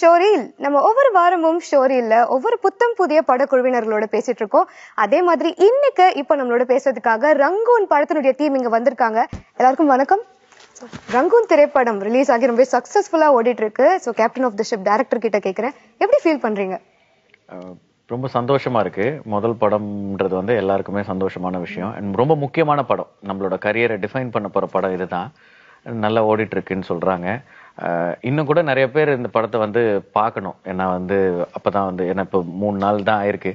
Showreel. நம்ம ஒவ்வொரு வாரமும் ஷோரீல்ல ஒவ்வொரு புத்தம் புதிய படக்குழுவினர்களோட பேசிட்டு இருக்கோம். அதே மாதிரி இன்னைக்கு இப்ப நம்மளோட பேசுறதுக்காக ரங்கூன் படத்தினுடைய டீம் இங்க வந்திருக்காங்க. எல்லாருக்கும் வணக்கம். ரங்கூன் திரைப்படம் ரிலீஸ் ஆகி ரொம்ப சக்சஸ்ஃபுல்லா ஓடிட்டு இருக்கு. So captain of the ship director கிட்ட கேட்கிறேன், எப்படி ஃபீல் பண்றீங்க? ரொம்ப சந்தோஷமா இருக்கு. முதல் படம்ன்றது வந்து எல்லாருக்குமே சந்தோஷமான விஷயம். ரொம்ப முக்கியமான படம், நம்மளோட கரியரை டிஃபைன் பண்ண போற படம் இதுதான். நல்லா ஓடிட்டு இருக்குன்னு சொல்றாங்க. இன்னும் கூட நிறைய பேர் இந்த படத்தை வந்து பார்க்கணும். ஏன்னா வந்து அப்பதான் வந்து ஏன்னா இப்போ 3 நாள் தான் ஆயிருக்கு.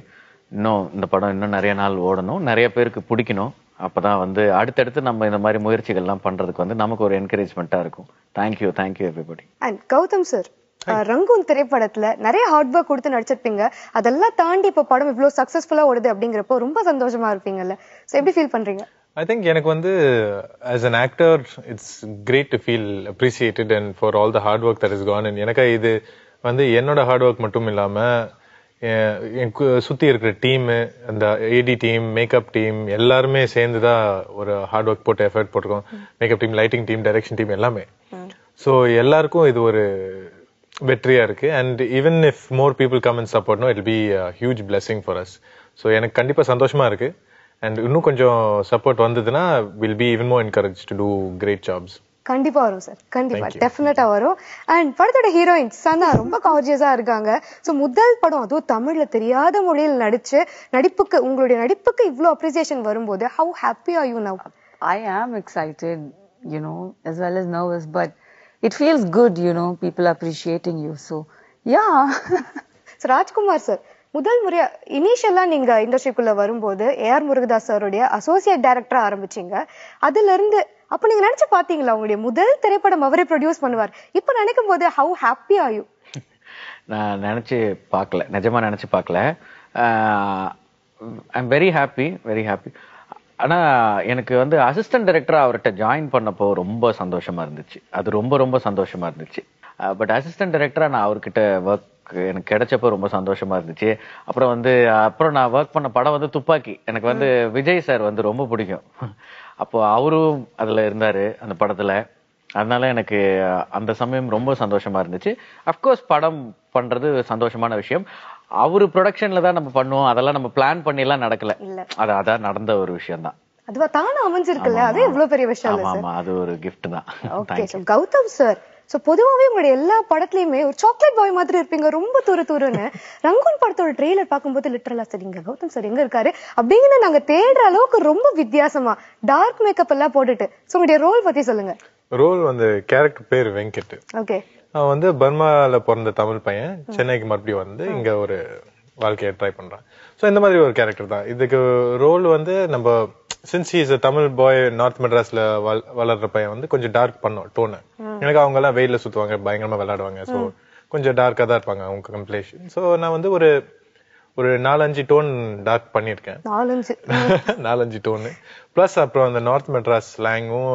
இன்னும் இந்த படம் இன்னும் நிறைய நாள் ஓடணும், நிறைய பேருக்கு பிடிக்கணும். அப்பதான் வந்து அடுத்தடுத்து நம்ம இந்த மாதிரி முயற்சிகள்லாம் பண்றதுக்கு வந்து நமக்கு ஒரு என்கரேஜ்மெண்டா இருக்கும். Thank you everybody. And Gautham sir, Rangoon திரைப்படத்துல நிறைய ஹார்ட் ஒர்க் கொடுத்து நடிச்சிருப்பீங்க. அதெல்லாம் தாண்டி இப்ப படம் இவ்வளவு சக்சஸ்ஃபுல்லா ஓடுது அப்படிங்கிறப்போ ரொம்ப சந்தோஷமா இருப்பீங்கல்ல. சோ எப்படி ஃபீல் பண்றீங்க? I think எனக்கு வந்து as an actor it's great to feel appreciated and for all the hard work that has gone in. எனக்கு இது வந்து என்னோட ஹார்ட் ஒர்க் மட்டும் இல்லாம சுத்தி இருக்கிற டீம், அந்த ஏடி டீம், மேக்கப் டீம் எல்லாருமே சேர்ந்துதான் ஒரு ஹார்ட் ஒர்க் போட்டு எஃபர்ட் போட்டிருக்கோம். Makeup team, lighting team, direction team எல்லாமே. ஸோ எல்லாருக்கும் இது ஒரு வெற்றியா இருக்கு. And even if more people come and support no, it be huge blessing for us. So எனக்கு கண்டிப்பா சந்தோஷமா இருக்கு. அண்ட் இன்னும் கொஞ்சம் சப்போர்ட் வந்ததுன்னா will be even more encourage to do great jobs. கண்டிப்பா வரும் சார், கண்டிப்பா டெஃபினட்டா வரும். அண்ட் படத்தோட ஹீரோயின் சனா ரொம்ப கார்ஜியஸா இருக்காங்க. சோ முதல் படம், அதுவும் தமிழ்ல தெரியாத மொழியில் நடிச்சு உங்களுடைய நடிப்புக்கு இவ்ளோ அப்ரிசியேஷன் வரும்போது how happy are you now? I am excited, as well as nervous, but it feels good, people appreciating you. So yeah. Rajkumar sir, முதல் முறையா இனிஷியலா நீங்க இண்டஸ்ட்ரிக்குள்ள வரும்போது ஏஆர் முருகதாஸ் சாருடைய அசோசியேட் டைரக்டரா ஆரம்பிச்சீங்க. அதுல இருந்து அப்ப நீங்க நினைச்சு பாத்தீங்களா உங்களுடைய முதல் திரைப்படம் அவரே ப்ரொடியூஸ் பண்ணுவார்? இப்ப நினைக்கும் போது how happy are you? நான் நினைச்சு பார்க்கல, நிஜமா நினைச்சு பார்க்கல. I am very happy. ஆனா எனக்கு வந்து அசிஸ்டன்ட் டைரக்டரா அவர்கிட்ட ஜாயின் பண்ணப்போ ரொம்ப சந்தோஷமா இருந்துச்சு. அது ரொம்ப சந்தோஷமா இருந்துச்சு. பட் அசிஸ்டன்ட் டைரக்டரா நான் அவர்கிட்ட ஒர்க் எனக்கு கிடைச்சப்போ ரொம்ப சந்தோஷமா இருந்துச்சு. அப்புறம் நான் ஒர்க் பண்ண படம் வந்து துப்பாக்கி. எனக்கு வந்து விஜய் சார் வந்து ரொம்ப பிடிக்கும். அப்போ அவரும் அதுல இருந்தாரு அந்த படத்துல. அதனால எனக்கு அந்த சமயம் ரொம்ப சந்தோஷமா இருந்துச்சு. அப்கோர்ஸ் படம் பண்றது சந்தோஷமான விஷயம். அவரு ப்ரொடக்ஷன்ல தான் நம்ம பண்ணுவோம். அதெல்லாம் நம்ம பிளான் பண்ணி எல்லாம் நடக்கல. அதான் நடந்த ஒரு விஷயம் தான். அதுவா தானா அமைஞ்சிருக்குல்ல, அதே இவ்வளவு பெரிய விஷயம் இல்ல சார். ஆமா, அது ஒரு கிஃப்ட் தான். Okay sir. Gautham sir, so பொதுவாவே உங்களுடைய எல்லா படத்துலயுமே ஒரு சாக்லேட் பாய் மாதிரி இருப்பீங்க, ரொம்ப துருன்னு. ரங்கூன் படத்தோட ட்ரெய்லர் பார்க்கும்போது லிட்டரலா சரிங்க கௌதம் சார் எங்க இருக்காரு அப்படின்னு நாங்க தேடுற அளவுக்கு ரொம்ப வித்தியாசமா டார்க் மேக்கப் எல்லாம் போட்டுட்டு. சோ உங்களுடைய ரோல் பத்தி சொல்லுங்க. ரோல் வந்து கேரக்டர் பேர் வெங்கட். ஓகே. அவன் வந்து பர்மால பிறந்த தமிழ் பையன், சென்னைக்கு மறுபடியும் வந்து இங்க ஒரு வாழ்க்கையை ட்ரை பண்றான். சோ இந்த மாதிரி ஒரு கேரக்டர் தான். இதுக்கு ரோல் வந்து நம்ம since he is a Tamil bye, north மெட்ராஸ்ல வளர்ற பையன் வந்து கொஞ்சம் டார்க் பண்ணோம் டோனு. எனக்கு அவங்க எல்லாம் வெயில சுத்துவாங்க, பயங்கரமா விளையாடுவாங்க. சோ கொஞ்சம் டார்க்கா தான் இருப்பாங்க அவங்க கம்ப்ளேஷன். சோ நான் வந்து ஒரு 4-5 டோன் டார்க் பண்ணிருக்கேன். 4-5 டோனு பிளஸ் அப்புறம் அந்த நார்த் மெட்ராஸ் ஸ்லாங்கும்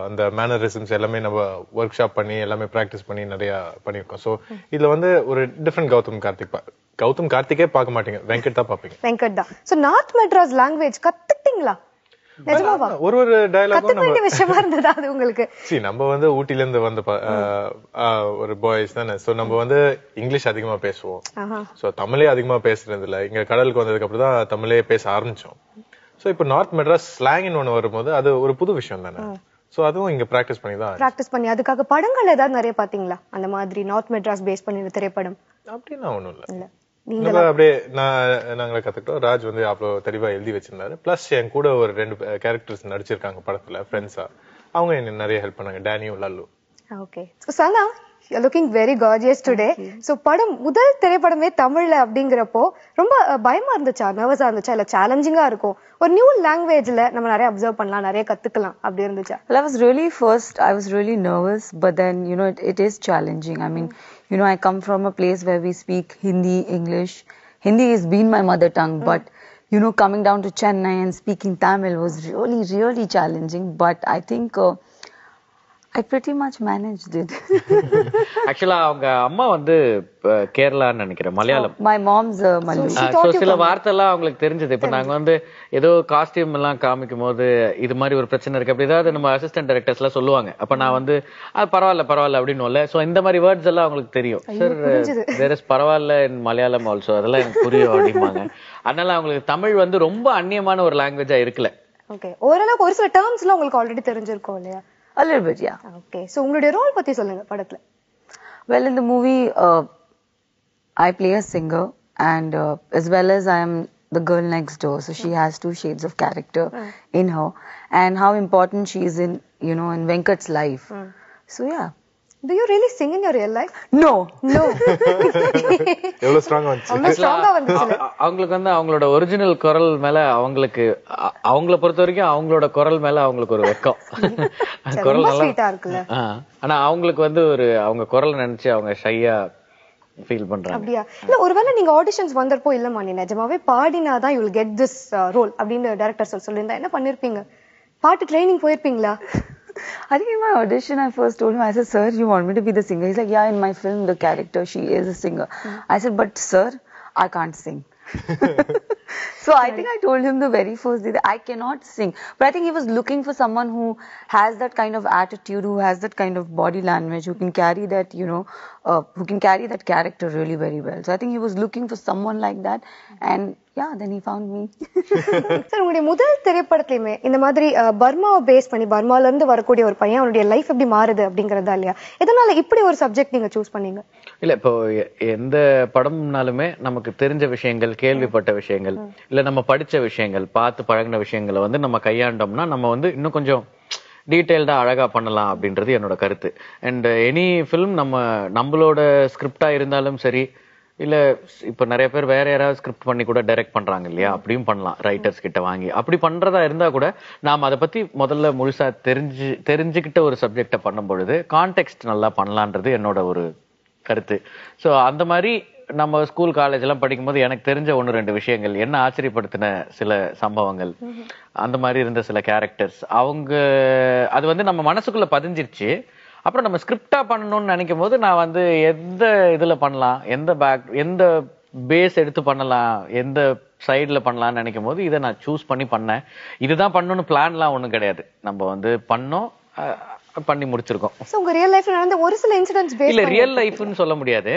அந்த மேனரிசம்ஸ் எல்லாமே நம்ம ஒர்க் ஷாப் பண்ணி எல்லாமே பிராக்டிஸ் பண்ணி நிறைய பண்ணிருக்கோம். சோ இதுல வந்து ஒரு டிஃபரெண்ட் கௌதம் கார்த்திகே பார்க்க மாட்டீங்க, வெங்கட் தான் பாப்பீங்க. வெங்கட் தான். சோ நார்த் மெட்ராஸ் லாங்குவேஜ் கத்துக்கிட்டீங்களா? ஒரு டயலாகும் விஷயமா இருந்ததா அது உங்களுக்கு? நம்ம வந்து ஊட்டில இருந்து வந்த ஒரு பாய்ஸ் தானே. சோ நம்ம வந்து இங்கிலீஷ் அதிகமா பேசுவோம். சோ தமிழே அதிகமா பேசுறது இல்ல. இங்க கடலுக்கு வந்ததுக்கு அப்புறம் தான் தமிழே பேச ஆரம்பிச்சோம். சோ இப்ப நார்த் மெட்ராஸ் ஸ்லாங்னு ஒண்ணு வரும்போது அது ஒரு புது விஷயம் தானே. சோ அதுவும் இங்க பிராக்டிஸ் பண்ணி அதுக்காக படங்கள் ஏதாவது நிறைய பாத்தீங்களா அந்த மாதிரி நார்த் மெட்ராஸ் பேஸ் பண்ணி திரைப்படம்? அப்படின்னா ஒண்ணும் இல்ல. அப்படியே நாங்களே கத்துக்கிட்டோம். ராஜ் வந்து அவ்வளவு தெளிவா எழுதி வச்சிருந்தாரு. பிளஸ் என் கூட ஒரு 2 கேரக்டர்ஸ் நடிச்சிருக்காங்க படத்துல ஃப்ரெண்ட்ஸா. அவங்க எனக்கு நிறைய ஹெல்ப் பண்ணாங்க, டேனியும் Lallu. Okay. So Sana, you're looking very gorgeous today. So படம் முதல் திரைப்படமே தமிழ்ல அப்படிங்கறப்போ ரொம்ப பயமா இருந்துச்சா, நர்வஸா இருந்துச்சா, இல்ல சேலஞ்சிங்கா இருக்கும்? ஒரு நியூ லாங்குவேஜ்ல நம்ம நிறைய அப்சர்வ் பண்ணலாம், நிறைய கத்துக்கலாம் அப்படி இருந்துச்சா? Well, I was really nervous, but then it is challenging. I mean, I come from a place where we speak Hindi, English. Hindi has been my mother tongue, but coming down to Chennai and speaking Tamil was really challenging. But I think I pretty much managed it. ஆக்சுவலா அவங்க அம்மா வந்து கேரளான்னு நினைக்கிறேன், Malayalam. My mom's Malu. சில வார்த்தை எல்லாம் அவங்களுக்கு தெரிஞ்சது. இப்ப நாங்க வந்து ஏதோ காஸ்டியூம் எல்லாம் காமிக்கும் போது இது மாதிரி ஒரு பிரச்சனை இருக்கு அப்படி ஏதாவது நம்ம அசிஸ்டன்ட் டைரக்டர்ஸ் எல்லாம் சொல்லுவாங்க. அப்ப நான் வந்து பரவாயில்ல அப்படின்னு. சோ இந்த மாதிரி வேர்ட்ஸ் எல்லாம் அவங்களுக்கு தெரியும். சார் வேற பரவாயில்ல மலையாளம் ஆல்சோ, அதெல்லாம் எனக்கு புரியும் அப்படிம்பாங்க. அதனால அவங்களுக்கு தமிழ் வந்து ரொம்ப அந்நியமான ஒரு லாங்குவேஜா இருக்குல்ல. ஓகே, ஓரளவுக்கு ஒரு சில டேர்ம்ஸ் எல்லாம் உங்களுக்கு ஆல்ரெடி தெரிஞ்சிருக்கும் இல்லையா? A little bit, yeah. Okay, so உங்களுடைய ரோல் பத்தி சொல்லுங்க படத்துல. Well, in the movie, I play a singer, and as well as I am the girl next door, so she has two shades of character in her, and how important she is in, you know, in Venkat's life. So yeah. Do you really sing in your real life? No. எவ்வளவு ஸ்ட்ராங்கா வந்துச்சு. அவங்களுக்கு வந்து அவங்களோட original குரல் மேல அவங்கள பொறுத்த வரைக்கும் அவங்களோட குரல் மேல அவங்களுக்கு ஒரு வெக்கம். குரல் நல்லா இருக்குல்ல. ஆனா அவங்களுக்கு வந்து அவங்க குரல் நினைச்சு அவங்க ஷையா ஃபீல் பண்றாங்க. அப்படியா? இல்ல ஒருவேளை நீங்க ஆடிஷன்ஸ் வந்தப்போ இல்லம்மா நீ நிஜமாவே பாடினாதான் you will get this role அப்படின்னு டைரக்டர் சொல்லிருந்தா என்ன பண்ணிருப்பீங்க? பாட்டு training போயிருப்பீங்களா? I think in my audition, I first told him, I said, sir, you want me to be the singer? He's like, yeah, in my film, the character, she is a singer. I said, but sir, I can't sing. So I think I told him the very first day that I cannot sing. But I think he was looking for someone who has that kind of attitude, who has that kind of body language, who can carry that, you know, who can carry that character really very well. So I think he was looking for someone like that. And yeah, then he found me. Sir, உங்களுடைய முதல் திரைப்படத்திலயுமே இந்த மாதிரி பர்மாவை base பண்ணி பர்மால இருந்து வரக்கூடிய ஒரு பையன் அவனுடைய லைஃப் எப்படி மாறுது அப்படிங்கறதா இல்லையா? இதனால இப்படி ஒரு சப்ஜெக்ட் நீங்க சூஸ் பண்ணீங்க? இல்ல, இப்போ எந்த படம்னாலுமே நமக்கு தெரிஞ்ச விஷயங்கள், கேள்விப்பட்ட விஷயங்கள், இல்ல நம்ம படிச்ச விஷயங்கள், பார்த்து பழகின விஷயங்களை வந்து நம்ம கையாண்டோம்னா நம்ம வந்து இன்னும் கொஞ்சம் டீடைல்டா அழகா பண்ணலாம் அப்படின்றது என்னோட கருத்து. அண்ட் எனி ஃபிலிம் நம்மளோட ஸ்கிரிப்டா இருந்தாலும் சரி, இல்ல இப்ப நிறைய பேர் வேற யாராவது ஸ்கிரிப்ட் பண்ணி கூட டைரக்ட் பண்றாங்க இல்லையா, அப்படியும் பண்ணலாம் ரைட்டர்ஸ் கிட்ட வாங்கி. அப்படி பண்றதா இருந்தா கூட நாம அதை பத்தி முதல்ல முழுசா தெரிஞ்சுக்கிட்ட ஒரு சப்ஜெக்ட பண்ணும் பொழுது கான்டெக்ஸ்ட் நல்லா பண்ணலான்றது என்னோட ஒரு கருத்து. சோ அந்த மாதிரி நம்ம ஸ்கூல் காலேஜ் எல்லாம் படிக்கும் போது எனக்கு தெரிஞ்ச 1-2 விஷயங்கள், என்ன ஆச்சரியப்படுத்தின சில சம்பவங்கள், அந்த மாதிரி இருந்த சில கேரக்டர்ஸ், அது வந்து நம்ம மனசுக்குள்ள பதிஞ்சிருச்சு. அப்புறம் நம்ம ஸ்கிரிப்டா பண்ணணும்னு நினைக்கும் போது நான் வந்து எந்த இதுல பண்ணலாம், எந்த பேஸ் எடுத்து பண்ணலாம், எந்த சைட்ல பண்ணலாம்னு நினைக்கும் போது இதை நான் சூஸ் பண்ணேன். இதுதான் பண்ணணும்னு பிளான்லாம் ஒண்ணும் கிடையாது. நம்ம வந்து பண்ணி முடிச்சிருக்கோம். உங்க ரியல் லைஃப்ல நடந்த ஒரு சில இன்சிடென்ட்ஸ் பேஸ் இல்ல, ரியல் லைஃப்னு சொல்ல முடியாது,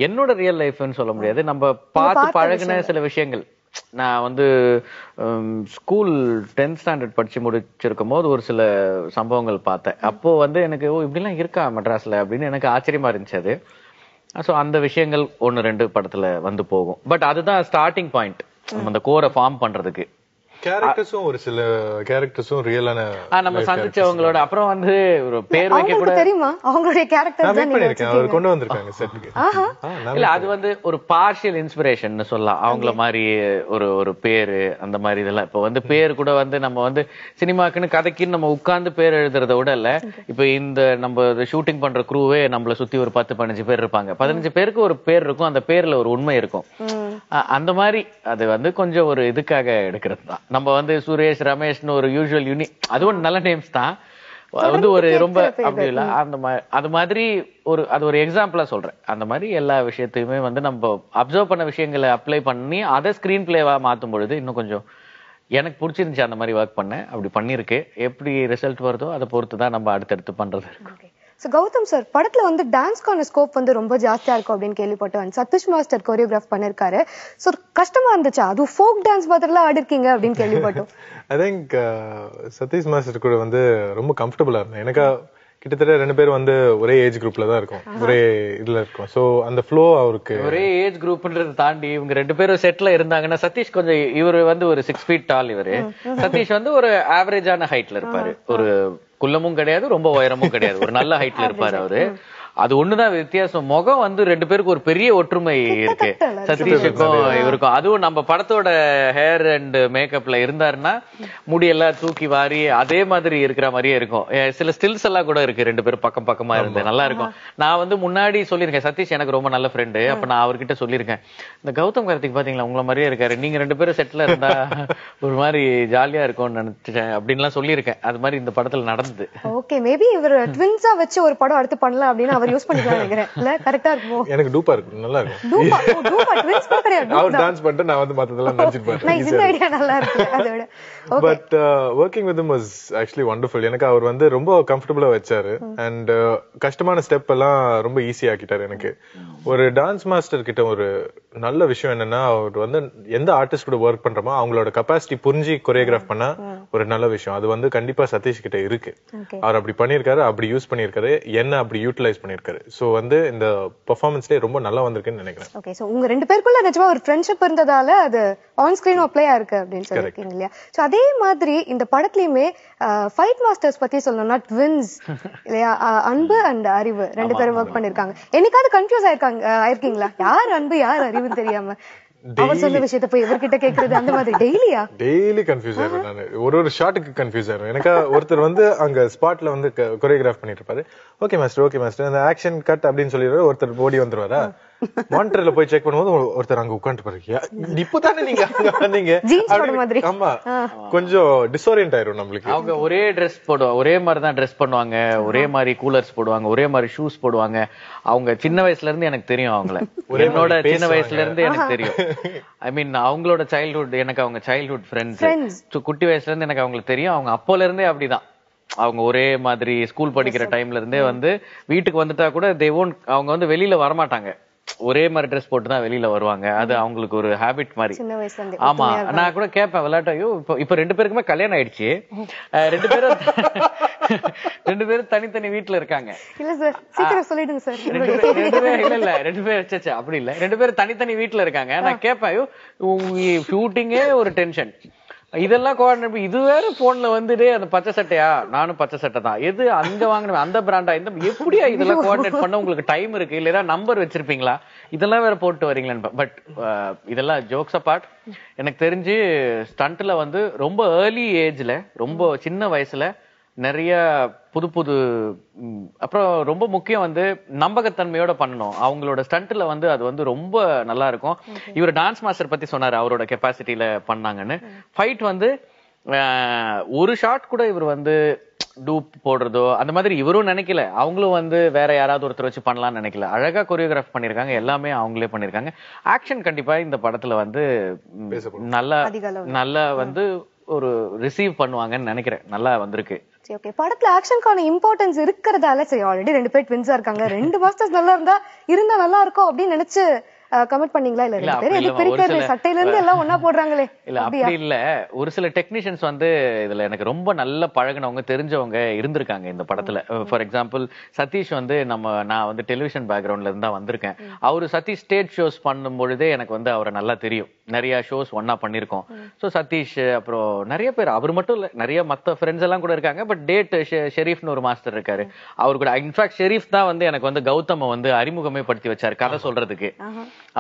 என்னோட ரியல் லைஃப்னு சொல்ல முடியாது. நம்ம பார்த்து பழகின சில விஷயங்கள். நான் வந்து ஸ்கூல் 10th ஸ்டாண்டர்ட் படிச்சு முடிச்சிருக்கும் போது ஒரு சில சம்பவங்கள் பார்த்தேன். அப்போ வந்து எனக்கு இப்படிலாம் இருக்கா மெட்ராஸ்ல அப்படின்னு எனக்கு ஆச்சரியமா இருந்துச்சு அது. ஸோ அந்த விஷயங்கள் 1-2 படத்துல வந்து போகும். பட் அதுதான் ஸ்டார்டிங் பாயிண்ட் அந்த கோரை ஃபார்ம் பண்றதுக்கு. கேரக்டர்ஸும் ஒரு சில கேரக்டர்ஸும் ரியலான நம்ம சந்திச்சவங்களோட அப்புறம் வந்து ஒரு பேர் வைக்க கூட தெரியுமா அவங்களுடைய கேரக்டர் நான் வெயிட் பண்ணிருக்கேன். அவர் கொண்டு வந்திருக்காங்க செட்டுக்கு. இல்ல, அது வந்து ஒரு பார்ஷியல் இன்ஸ்பிரேஷன் சொல்லலாம். அவங்கள மாதிரி ஒரு பேரு அந்த மாதிரி இதெல்லாம். இப்ப வந்து பேர் கூட வந்து நம்ம வந்து சினிமாக்குன்னு கதைக்குன்னு நம்ம உட்கார்ந்து பேர் எழுதுறத விட இல்ல, இப்ப இந்த நம்ம ஷூட்டிங் பண்ற குரூவே நம்மள சுத்தி ஒரு 10-15 பேர் இருப்பாங்க. 15 பேருக்கு ஒரு பேர் இருக்கும், அந்த பேர்ல ஒரு உண்மை இருக்கும். அந்த மாதிரி அது வந்து கொஞ்சம் ஒரு இதுக்காக எடுக்கிறது தான். நம்ம வந்து சுரேஷ், ரமேஷ்னு ஒரு யூசுவல் அதுவும் நல்ல நேம்ஸ் தான். வந்து ஒரு ரொம்ப அப்படி இல்ல, அது மாதிரி அது ஒரு எக்ஸாம்பிளா சொல்றேன். அந்த மாதிரி எல்லா விஷயத்தையுமே வந்து நம்ம அப்சர்வ் பண்ண விஷயங்களை அப்ளை பண்ணி அதை ஸ்கிரீன் பிளேவா மாத்தும் பொழுது இன்னும் கொஞ்சம் எனக்கு பிடிச்சிருந்துச்சு. அந்த மாதிரி ஒர்க் பண்ணேன், அப்படி பண்ணிருக்கு. எப்படி ரிசல்ட் வருதோ அதை பொறுத்து தான் நம்ம அடுத்தடுத்து பண்றது இருக்கு. சோ கௌதம் சார், படத்துல வந்து டான்ஸ்க்கான ஸ்கோப் வந்து ரொம்ப ஜாஸ்தியா இருக்கும் அப்படின்னு கேள்விப்பட்டேன். சதீஷ் மாஸ்டர் கோரியோகிராஃப் பண்ணிருக்காரு. சோ கஷ்டமா இருந்துச்சா? அது ஃபோக் டான்ஸ் மாதிரிலாம் ஆடி இருக்கீங்க அப்படின்னு கேள்விப்பட்டோம். ஐ திங்க் சதீஷ் மாஸ்டர் கூட வந்து ரொம்ப கம்ஃபர்டபுளா இருந்தேன். எனக்கு கிட்டத்தட்ட 2 பேரும் வந்து ஒரே ஏஜ் குரூப்ல தான் இருக்கும், ஒரே இதுல இருக்கும். சோ அந்த ஃப்ளோ அவருக்கு ஒரே ஏஜ் குரூப்ன்றதை தாண்டி இவங்க 2 பேரும் செட்ல இருந்தாங்கன்னா, சதீஷ் கொஞ்சம் இவரு வந்து ஒரு 6 feet டால், இவரு சதீஷ் வந்து ஒரு ஆவரேஜான ஹைட்ல இருப்பாரு. ஒரு குள்ளமும் கிடையாது, ரொம்ப உயரமும் கிடையாது, ஒரு நல்ல ஹைட்ல இருப்பாரு அவரு. அது ஒண்ணுதான் வித்தியாசம். முகம் வந்து ரெண்டு பேருக்கு ஒரு பெரிய ஒற்றுமை இருக்கு, சதீஷுக்கும் இவருக்கும். அதுவும் நம்ம படத்தோட ஹேர் அண்ட் மேக்கப்ல இருந்தாருன்னா முடியெல்லாம் தூக்கி வாரி அதே மாதிரி இருக்கிற மாதிரியே இருக்கும். சில ஸ்டில்ஸ் எல்லாம் கூட இருக்கு, ரெண்டு பேரும் பக்கம் பக்கமா இருந்து நல்லா இருக்கும். நான் வந்து முன்னாடி சொல்லியிருக்கேன், சதீஷ் எனக்கு ரொம்ப நல்ல ஃப்ரெண்டு. அப்ப நான் அவர்கிட்ட சொல்லியிருக்கேன், இந்த கௌதம் கார்த்திக் பாத்தீங்களா உங்களை மாதிரியே இருக்காரு, நீங்க ரெண்டு பேரும் செட்டில் இருந்தா ஒரு மாதிரி ஜாலியா இருக்கும்னு நினைச்சேன் அப்படின்லாம் சொல்லியிருக்கேன். அது மாதிரி இந்த படத்துல நடந்தது. ஓகே, மேபி இவர் ட்வின்ஸா வச்சு ஒரு படம் அடுத்து பண்ணலாம் அப்படின்னு அவர் யூஸ் பண்ணிக்கலாம் நினைக்கிறேன். இல்ல கரெக்டா இருக்குமோ? எனக்கு டூப்பா இருக்கு, நல்லா இருக்கும். டூபா ட்வின்ஸ் கூட கிடையாது. அவர் டான்ஸ் பண்ணிட்டு நான் வந்து மத்ததெல்லாம் நடிச்சிட்டு போறேன். இந்த ஐடியா நல்லா இருக்கு. அதோட but working with him was actually wonderful. எனக்கு அவர் வந்து ரொம்ப கம்ஃபர்டபுளா வச்சாரு. அண்ட் கஷ்டமான ஸ்டெப் எல்லாம் ரொம்ப ஈஸி ஆக்கிட்டாரு எனக்கு. ஒரு டான்ஸ் மாஸ்டர் கிட்ட ஒரு நல்ல விஷயம் என்னன்னா, அவர் வந்து எந்த ஆர்டிஸ்ட் கூட ஒர்க் பண்றோமோ அவங்களோட கெபாசிட்டி புரிஞ்சு கொரியோகிராஃப் பண்ண ஒரு நல்ல விஷயம். அது வந்து கண்டிப்பா சதீஷ் கிட்ட இருக்கு. அவர் அப்படி பண்ணிருக்காரு, அப்படி யூஸ் பண்ணிருக்காரு, என்ன அப்படி யூட்டிலைஸ் பண்ணிருக்காரு. சோ வந்து இந்த பெர்ஃபார்மன்ஸ்லயே ரொம்ப நல்லா வந்திருக்குன்னு நினைக்கிறேன். ஓகே, சோ உங்க ரெண்டு பேருக்குள்ள நிஜமா ஒரு ஃப்ரெண்ட்ஷிப் இருந்ததால அது ஆன் ஸ்கிரீன் அப்ளை ஆயிருக்கு அப்படின்னு சொல்லிருக்கீங்க இல்லையா? சோ அதே மாதிரி இந்த படத்துலயுமே ஃபைட் மாஸ்டர்ஸ் பத்தி சொல்லணும்னா ட்வின்ஸ் இல்லையா, அன்பு அண்ட் அறிவு ரெண்டு பேரும் ஒர்க் பண்ணிருக்காங்க. என்னைக்காவது கன்ஃபியூஸ் ஆயிருக்கீங்களா, யார் அன்பு யார் அறிவுன்னு தெரியாம? அவர் சொன்ன விஷயத்த போய் இவர்கிட்ட கேக்குறது அந்த மாதிரி டெய்லி கன்ஃபியூஸ் ஆயிரும். நான் ஒரு ஷாட்டுக்கு கன்ஃபியூஸ் ஆயிரும். எனக்கு ஒருத்தர் வந்து அங்க ஸ்பாட்ல வந்து கொரியோகிராஃப் பண்ணிட்டு இருப்பாரு. ஓகே மாஸ்டர் அந்த ஆக்ஷன் கட் அப்படின்னு சொல்லிடுவாரு. ஒருத்தர் ஓடி வந்துருவாரா, மானிட்டர்ல போய் செக் பண்ணும்போது ஒருத்தர் அங்க உட்காந்து பாருங்க, இப்பதானே நீங்க அங்க வந்தீங்க. ஆமா, கொஞ்சம் டிஸ்ஓரியன்ட் ஆயிரும் நம்மளுக்கு. அவங்க ஒரே ட்ரெஸ் போடுவாங்க, ஒரே மாதிரி தான் ட்ரெஸ் பண்ணுவாங்க, ஒரே மாதிரி கூலர்ஸ் போடுவாங்க, ஒரே மாதிரி ஷூஸ் போடுவாங்க. அவங்க சின்ன வயசுல இருந்து எனக்கு தெரியும் அவங்கள, என்னோட சின்ன வயசுல இருந்து எனக்கு தெரியும். ஐ மீன் அவங்களோட சைல்ட்ஹுட், எனக்கு அவங்க சைல்ட்ஹுட் ஃப்ரெண்ட்ஸ். குட்டி வயசுல இருந்து எனக்கு அவங்களுக்கு தெரியும். அவங்க அப்போல இருந்தே அப்படிதான். அவங்க ஒரே மாதிரி ஸ்கூல் படிக்கிற டைம்ல இருந்தே வந்து வீட்டுக்கு வந்துட்டா கூட அவங்க வந்து வெளியில வரமாட்டாங்க, ஒரே மாதிரி ட்ரெஸ் போட்டு தான் வெளியில வருவாங்க. அது அவங்களுக்கு ஒரு ஹாபிட் மாதிரி. ஆமா, நான் கூட கேட்பேன் விளையாட்டையோ, இப்ப ரெண்டு பேருக்குமே கல்யாணம் ஆயிடுச்சு. ரெண்டு பேரும் தனித்தனி வீட்டுல இருக்காங்க. ரெண்டு பேரும் அப்படி இல்ல, ரெண்டு பேரும் தனித்தனி வீட்டுல இருக்காங்க. நான் கேட்பேன், ஷூட்டிங்கே ஒரு டென்ஷன், இதெல்லாம் கோஆர்டினேட், இது வேற போன்ல வந்துட்டு அந்த பச்சை சட்டையா, நானும் பச்சை சட்டை தான், எது அங்க வாங்கினேன் அந்த பிராண்டா, இந்த எப்படியா இதெல்லாம் கோஆர்டினேட் பண்ண உங்களுக்கு டைம் இருக்கு, இல்லையா நம்பர் வச்சிருப்பீங்களா, இதெல்லாம் வேற போட்டு வரீங்களான்னு. பட் இதெல்லாம் ஜோக்ஸ் அபார்ட். எனக்கு தெரிஞ்சு ஸ்டண்ட்ல வந்து ரொம்ப ஏர்லி ஏஜ்ல, ரொம்ப சின்ன வயசுல நிறைய புது புது, அப்புறம் ரொம்ப முக்கியம் வந்து நம்பகத்தன்மையோட பண்ணணும். அவங்களோட ஸ்டண்ட்ல வந்து அது வந்து ரொம்ப நல்லா இருக்கும். இவர் டான்ஸ் மாஸ்டர் பத்தி சொன்னாரு, அவரோட கெப்பாசிட்டியில பண்ணாங்கன்னு. ஃபைட் வந்து ஒரு ஷாட் கூட இவர் வந்து டூப் போடுறதோ அந்த மாதிரி இவரும் நினைக்கல, அவங்களும் வந்து வேற யாராவது ஒருத்தர் வச்சு பண்ணலாம்னு நினைக்கல. அழகா கொரியோகிராஃப் பண்ணிருக்காங்க, எல்லாமே அவங்களே பண்ணிருக்காங்க. ஆக்ஷன் கண்டிப்பா இந்த படத்துல வந்து நல்லா வந்து ஒரு ரிசீவ் பண்ணுவாங்கன்னு நினைக்கிறேன். நல்லா வந்திருக்கு. ஓகே, படத்துல ஆக்ஷனுக்கான இம்பார்ட்டன்ஸ் இருக்கிறதால சரி, ஆல்ரெடி ரெண்டு பேர் ட்வின்ஸா இருக்காங்க, ரெண்டு மாஸ்டர்ஸ் நல்லா இருந்தா நல்லா இருக்கும் அப்படின்னு நினைச்சு கமெண்ட் பண்ணீங்களா? இல்ல ரெண்டு பேரும் எது பிரிக்கிறது, சட்டையில இருந்து எல்லாம் ஒண்ணா போடுறாங்களே? இல்ல அப்படி இல்ல, ஒரு சில டெக்னீஷியன்ஸ் வந்து இதுல எனக்கு ரொம்ப நல்ல பழகினவங்க தெரிஞ்சவங்க இருந்திருக்காங்க இந்த படத்துல. ஃபார் எக்ஸாம்பிள் சதீஷ் வந்து நான் வந்து டெலிவிஷன் பேக்ரவுண்ட்ல இருந்தா வந்திருக்கேன். அவரு சதீஷ் ஸ்டேட் ஷோஸ் பண்ணும் பொழுதே எனக்கு வந்து அவரை நல்லா தெரியும், நிறைய ஷோஸ் ஒன்னா பண்ணிருக்கோம். சோ சதீஷ், அப்புறம் நிறைய பேர், அவர் மட்டும் இல்ல, நிறைய மத்த ஃப்ரெண்ட்ஸ் எல்லாம் கூட இருக்காங்க. பட் டேட் ஷெரீஃப்னு ஒரு மாஸ்டர் இருக்காரு, அவர் கூட. இன்ஃபேக்ட் ஷெரீஃப் தான் வந்து எனக்கு வந்து கௌதம வந்து அறிமுகமே படுத்தி வச்சாரு கதை சொல்றதுக்கு.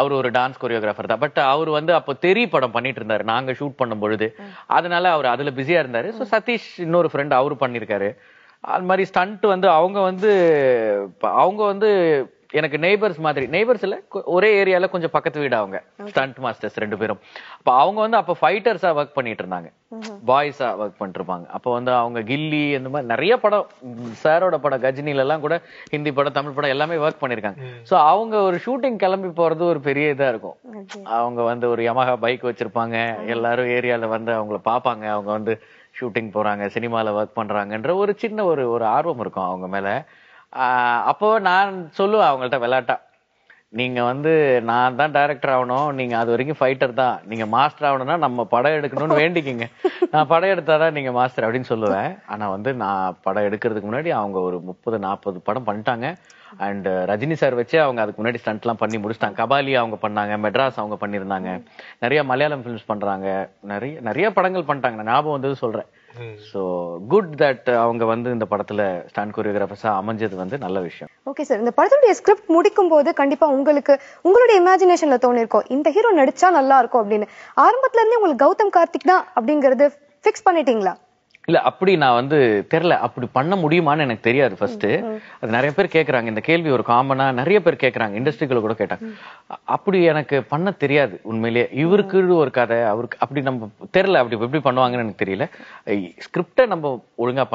அவர் ஒரு டான்ஸ் கொரியோகிராஃபர் தான். பட் அவர் வந்து அப்போ தெரி படம் பண்ணிட்டு இருந்தாரு நாங்க ஷூட் பண்ணும் பொழுது, அதனால அவர் அதுல பிஸியா இருந்தாரு. சோ சதீஷ் இன்னொரு ஃப்ரெண்ட் அவரு பண்ணிருக்காரு. அது மாதிரி ஸ்டண்ட் வந்து அவங்க வந்து எனக்கு நெய்பர்ஸ் மாதிரி, நெய்பர்ஸ் இல்ல, ஒரே ஏரியால கொஞ்சம் பக்கத்து வீடு அவங்க ஸ்டண்ட் மாஸ்டர்ஸ் ரெண்டு பேரும். அப்ப அவங்க வந்து அப்ப ஃபைட்டர்ஸா ஒர்க் பண்ணிட்டு இருந்தாங்க, பாய்ஸா ஒர்க் பண்ணிட்டு இருப்பாங்க. அப்ப வந்து அவங்க கில்லி இந்த மாதிரி நிறைய படம், சாரோட படம் கஜினில எல்லாம் கூட ஹிந்தி படம் தமிழ் படம் எல்லாமே ஒர்க் பண்ணிருக்காங்க. சோ அவங்க ஒரு ஷூட்டிங் கிளம்பி போறது ஒரு பெரிய இதா இருக்கும். அவங்க வந்து ஒரு யமஹா பைக் வச்சிருப்பாங்க, எல்லாரும் ஏரியால வந்து அவங்கள பாப்பாங்க, அவங்க வந்து ஷூட்டிங் போறாங்க, சினிமால ஒர்க் பண்றாங்கன்ற ஒரு சின்ன ஒரு ஆர்வம் இருக்கும் அவங்க மேல. அப்போ நான் சொல்லுவேன் அவங்கள்ட்ட விளையாட்டா, நீங்க வந்து நான் தான் டைரக்டர் ஆகணும், நீங்க அது வரைக்கும் ஃபைட்டர் தான், நீங்க மாஸ்டர் ஆகணும்னா நம்ம படம் எடுக்கணும்னு வேண்டிக்கிங்க, நான் படம் எடுத்தாதான் நீங்க மாஸ்டர் அப்படின்னு சொல்லுவேன். ஆனா வந்து நான் படம் எடுக்கிறதுக்கு முன்னாடி அவங்க ஒரு 30-40 படம் பண்ணிட்டாங்க. அண்ட் ரஜினி சார் வச்சு அவங்க அதுக்கு முன்னாடி ஸ்டண்ட் எல்லாம் பண்ணி முடிச்சிட்டாங்க. கபாலி அவங்க பண்ணாங்க, மெட்ராஸ் அவங்க பண்ணிருந்தாங்க, நிறைய மலையாளம் பிலிம்ஸ் பண்றாங்க, நிறைய படங்கள் பண்ணிட்டாங்க. ஞாபகம் வந்தது சொல்றேன். ஸோ குட் தட் அவங்க வந்து இந்த படத்துல ஸ்டாண்ட் கொரியோகிராஃபர்ஸா அமைஞ்சது வந்து நல்ல விஷயம். ஓகே சார், இந்த படத்துடைய ஸ்கிரிப்ட் முடிக்கும் போது கண்டிப்பா உங்களுக்கு உங்களுடைய இமேஜினேஷன்ல தோணிருக்கும் இந்த ஹீரோ நடிச்சா நல்லா இருக்கும் அப்படின்னு. ஆரம்பத்துல இருந்தே உங்களுக்கு கௌதம் கார்த்திக் தான் அப்படிங்கறது ஃபிக்ஸ் பண்ணிட்டீங்களா? இல்ல அப்படி நான் வந்து தெரியல, அப்படி பண்ண முடியுமான்னு எனக்கு தெரியாது ஃபர்ஸ்ட். அது நிறைய பேர் கேக்குறாங்க, இந்த கேள்வி ஒரு காமனா நிறைய பேர் கேக்குறாங்க, இண்டஸ்ட்ரிக்குள்ள கூட கேட்டாங்க. அப்படி எனக்கு பண்ண தெரியாது உண்மையிலேயே. இவருக்கு ஒரு கதை, அவருக்கு அப்படி நம்ம தெரியல, அப்படி எப்படி பண்ணுவாங்கன்னு எனக்கு தெரியல. ஸ்கிரிப்டை நம்ம ஒழுங்கா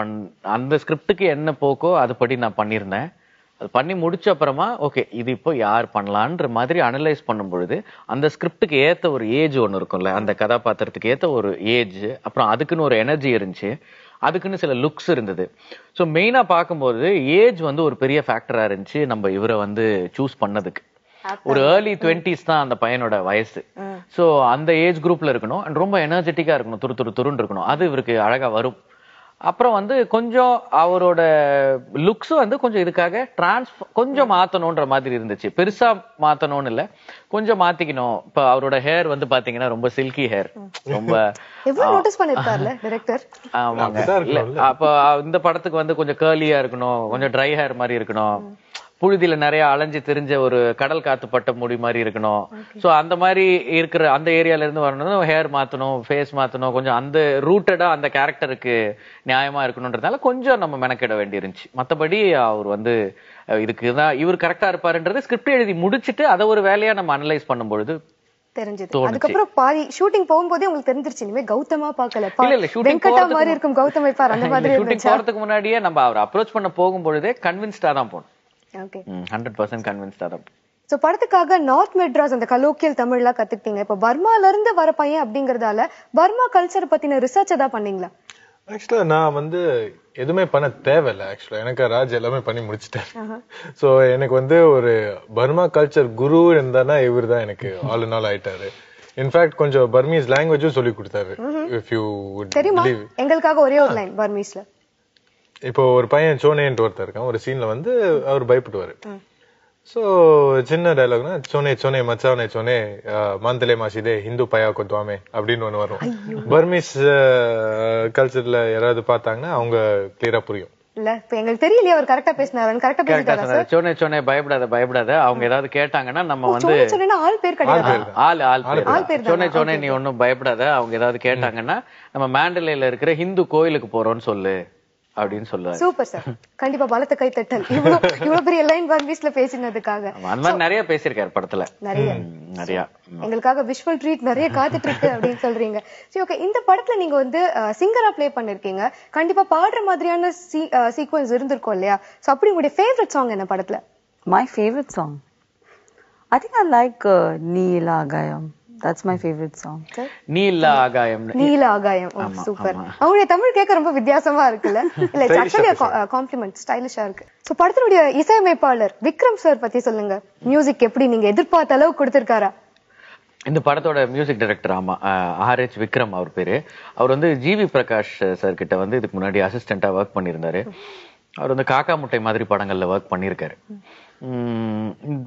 அந்த ஸ்கிரிப்டுக்கு என்ன போக்கோ அதுபடி நான் பண்ணியிருந்தேன். அது பண்ணி முடிச்ச அப்புறமா ஓகே இது இப்போ யார் பண்ணலான்ற மாதிரி அனலைஸ் பண்ணும் பொழுது அந்த ஸ்கிரிப்டுக்கு ஏத்த ஒரு ஏஜ் ஒன்று இருக்கும்ல, அந்த கதாபாத்திரத்துக்கு ஏத்த ஒரு ஏஜ், அப்புறம் அதுக்குன்னு ஒரு எனர்ஜி இருந்துச்சு, அதுக்குன்னு சில லுக்ஸ் இருந்தது. ஸோ மெயினா பார்க்கும்போது ஏஜ் வந்து ஒரு பெரிய ஃபேக்டரா இருந்துச்சு நம்ம இவரை வந்து சூஸ் பண்ணதுக்கு. ஒரு ஏர்லி 20s தான் அந்த பையனோட வயசு. ஸோ அந்த ஏஜ் குரூப்ல இருக்கணும், ரொம்ப எனர்ஜெட்டிக்கா இருக்கணும், துருன்னு இருக்கணும், அது இவருக்கு அழகா வரும். அப்புறம் வந்து கொஞ்சம் அவரோட லுக்ஸ் வந்து கொஞ்சம் இதுக்காக கொஞ்சம் மாத்தணும்ன்ற மாதிரி இருந்துச்சு. பெருசா மாத்தணும்னு இல்ல, கொஞ்சம் மாத்திக்கணும். இப்ப அவரோட ஹேர் வந்து பாத்தீங்கன்னா ரொம்ப சில்கி ஹேர், ரொம்ப எவ்வளவு நோட்டீஸ் பண்ணிருக்காருல டைரக்டர். ஆமாங்க. இல்ல அப்ப இந்த படத்துக்கு வந்து கொஞ்சம் கர்லியா இருக்கணும், கொஞ்சம் ட்ரை ஹேர் மாதிரி இருக்கணும், புழுதியில நிறைய அலைஞ்சு தெரிஞ்ச ஒரு கடல் காத்து பட்ட முடி மாதிரி இருக்கணும். சோ அந்த மாதிரி இருக்கிற அந்த ஏரியால இருந்து வரணும், ஹேர் மாத்தணும், ஃபேஸ் மாத்தணும், கொஞ்சம் அந்த ரூட்டடா அந்த கேரக்டருக்கு நியாயமா இருக்கணும்ன்றதால கொஞ்சம் நம்ம மெனக்கிட வேண்டி இருந்துச்சு. மத்தபடி அவர் வந்து இதுக்குதான் இவர் கரெக்டா இருப்பாருன்றது ஸ்கிரிப்ட் எழுதி முடிச்சுட்டு அதை ஒரு வேலையா நம்ம அனலைஸ் பண்ணும்பொழுது தெரிஞ்சது. அதுக்கப்புறம் பாதி ஷூட்டிங் போகும்போதே உங்களுக்கு தெரிஞ்சிருச்சு இனிமே கௌதமா பார்க்கல, இல்ல ஷூட்டிங் மாதிரி இருக்கும் கௌதம் வைப்பார் அந்த மாதிரி. ஷூட்டிங் போறதுக்கு முன்னாடியே நம்ம அவர் அப்ரோச் பண்ண போகும்பொழுதே கன்வின்ஸ்டா தான் போனோம். ஓகே 100% கன்வின்ஸ்டா தான். சோ படத்துக்காக நார்த் மெட்ராஸ் அந்த கலோக்கியல் தமிழ்லாம் கத்துக்கிட்டீங்க. இப்ப பர்மால இருந்து வர பையன் அப்படிங்கறதால பர்மா கல்ச்சர் பத்தின ரிசர்ச் ஏதாவது பண்ணீங்களா? ஆக்சுவலா நான் வந்து எதுவுமே பண்ண தேவையில்ல. ஆக்சுவலா எனக்கு ராஜ் எல்லாமே பண்ணி முடிச்சிட்டேன். சோ எனக்கு வந்து ஒரு பர்மா கல்ச்சர் குரு இருந்தானா இவர் தான் எனக்கு ஆல் இன் ஆல் ஆயிட்டாரு. இன்ஃபேக்ட் கொஞ்சம் பர்மீஸ் லாங்குவேஜும் சொல்லி கொடுத்தாரு. If you would believe. எங்களுக்காக ஒரே ஒரு லைன் பர்மீஸ்ல. இப்போ ஒரு பையன் சோனேன்ட்டு ஒருத்தர் இருக்கான், ஒரு சீன்ல வந்து அவர் பயப்படுவாரு. சோ சின்ன டயலாக்னா சோனே சோனே மச்சானே சோனே மாந்தலே மாசிதே ஹிந்து பயா கொத்துவாமே அப்படின்னு ஒண்ணு வரும். பர்மீஸ் கல்ச்சர்ல யாராவது பார்த்தாங்கன்னா அவங்க கிளியரா புரியும். இல்ல இப்ப எங்களுக்கு தெரியலையே அவர் கரெக்டா பேசினாரு. கரெக்டா பேசிட்டாரா சார்? சோனே சோனே பயப்படாத அவங்க ஏதாவது கேட்டாங்கன்னா நம்ம வந்து சொன்னா ஆள் பேர் கிடையாது, ஆள் பேர் சோனே சோனே நீ ஒன்னும் பயப்படாத, அவங்க ஏதாவது கேட்டாங்கன்னா நம்ம மாண்டலேல இருக்கிற ஹிந்து கோயிலுக்கு போறோம்னு சொல்லு அப்படின்னு சொல்லுவாரு. சூப்பர் சார், கண்டிப்பா பலத்த கை தட்டல் இவ்வளவு பெரிய லைன் பர்மீஸ்ல பேசினதுக்காக. அந்த மாதிரி நிறைய பேசியிருக்காரு படத்துல, நிறைய எங்களுக்காக விஷுவல் ட்ரீட் நிறைய காத்துட்டு இருக்கு அப்படின்னு சொல்றீங்க. சரி ஓகே, இந்த படத்துல நீங்க வந்து சிங்கரா பிளே பண்ணிருக்கீங்க, கண்டிப்பா பாடுற மாதிரியான சீக்வன்ஸ் இருந்திருக்கும் இல்லையா? சோ அப்படி உங்களுடைய ஃபேவரட் சாங் என்ன படத்துல? My favorite song, I think I like Neela Agayam. That's my favorite song. நீல ஆகாயம். நீல ஆகாயம், சூப்பர். அவங்களுடைய தமிழ் கேட்க ரொம்ப வித்தியாசமா இருக்குல்ல? இல்ல இட்ஸ் ஆக்சுவலி காம்ப்ளிமெண்ட், ஸ்டைலிஷா இருக்கு. சோ படத்தினுடைய இசையமைப்பாளர் விக்ரம் சார் பத்தி சொல்லுங்க. மியூசிக் எப்படி நீங்க எதிர்பார்த்த அளவு கொடுத்திருக்காரா? இந்த படத்தோட மியூசிக் டைரக்டர் ஆமா RH விக்ரம் அவர் பேரு. அவர் வந்து ஜிவி பிரகாஷ் சார் கிட்ட வந்து இதுக்கு முன்னாடி அசிஸ்டண்டா ஒர்க் பண்ணியிருந்தாரு. அவர் வந்து காக்கா முட்டை மாதிரி படங்கள்ல ஒர்க் பண்ணியிருக்காரு.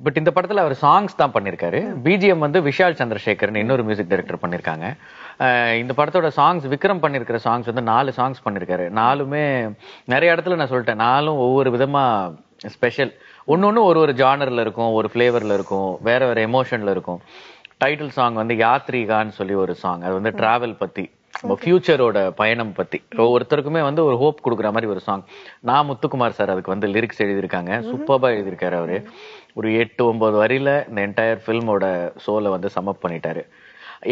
பட் இந்த படத்துல அவர் சாங்ஸ் தான் பண்ணிருக்காரு. பிஜிஎம் வந்து விஷால் சந்திரசேகர்னு இன்னொரு மியூசிக் டைரக்டர் பண்ணிருக்காங்க. இந்த படத்தோட சாங்ஸ் விக்ரம் பண்ணிருக்கிற சாங்ஸ் வந்து 4 சாங்ஸ் பண்ணிருக்காரு. 4மே நிறைய இடத்துல நான் சொல்லிட்டேன், 4ம் ஒவ்வொரு விதமா ஸ்பெஷல். ஒன்னொன்னு ஒரு ஜானர்ல இருக்கும், ஒரு பிளேவர்ல இருக்கும், வேற எமோஷன்ல இருக்கும். டைட்டில் சாங் வந்து யாத்ரிகான்னு சொல்லி ஒரு சாங், அது வந்து டிராவல் பத்தி, ஃபியூச்சரோட பயணம் பத்தி ஒவ்வொருத்தருக்குமே வந்து ஒரு ஹோப் கொடுக்குற மாதிரி ஒரு சாங். நான் முத்துக்குமார் சார் அதுக்கு வந்து லிரிக்ஸ் எழுதியிருக்காங்க, சூப்பர்பா எழுதியிருக்காரு அவரு. ஒரு 8-9 வரியில இந்த என்டையர் ஃபில்மோட சோலை வந்து சமப் பண்ணிட்டாரு.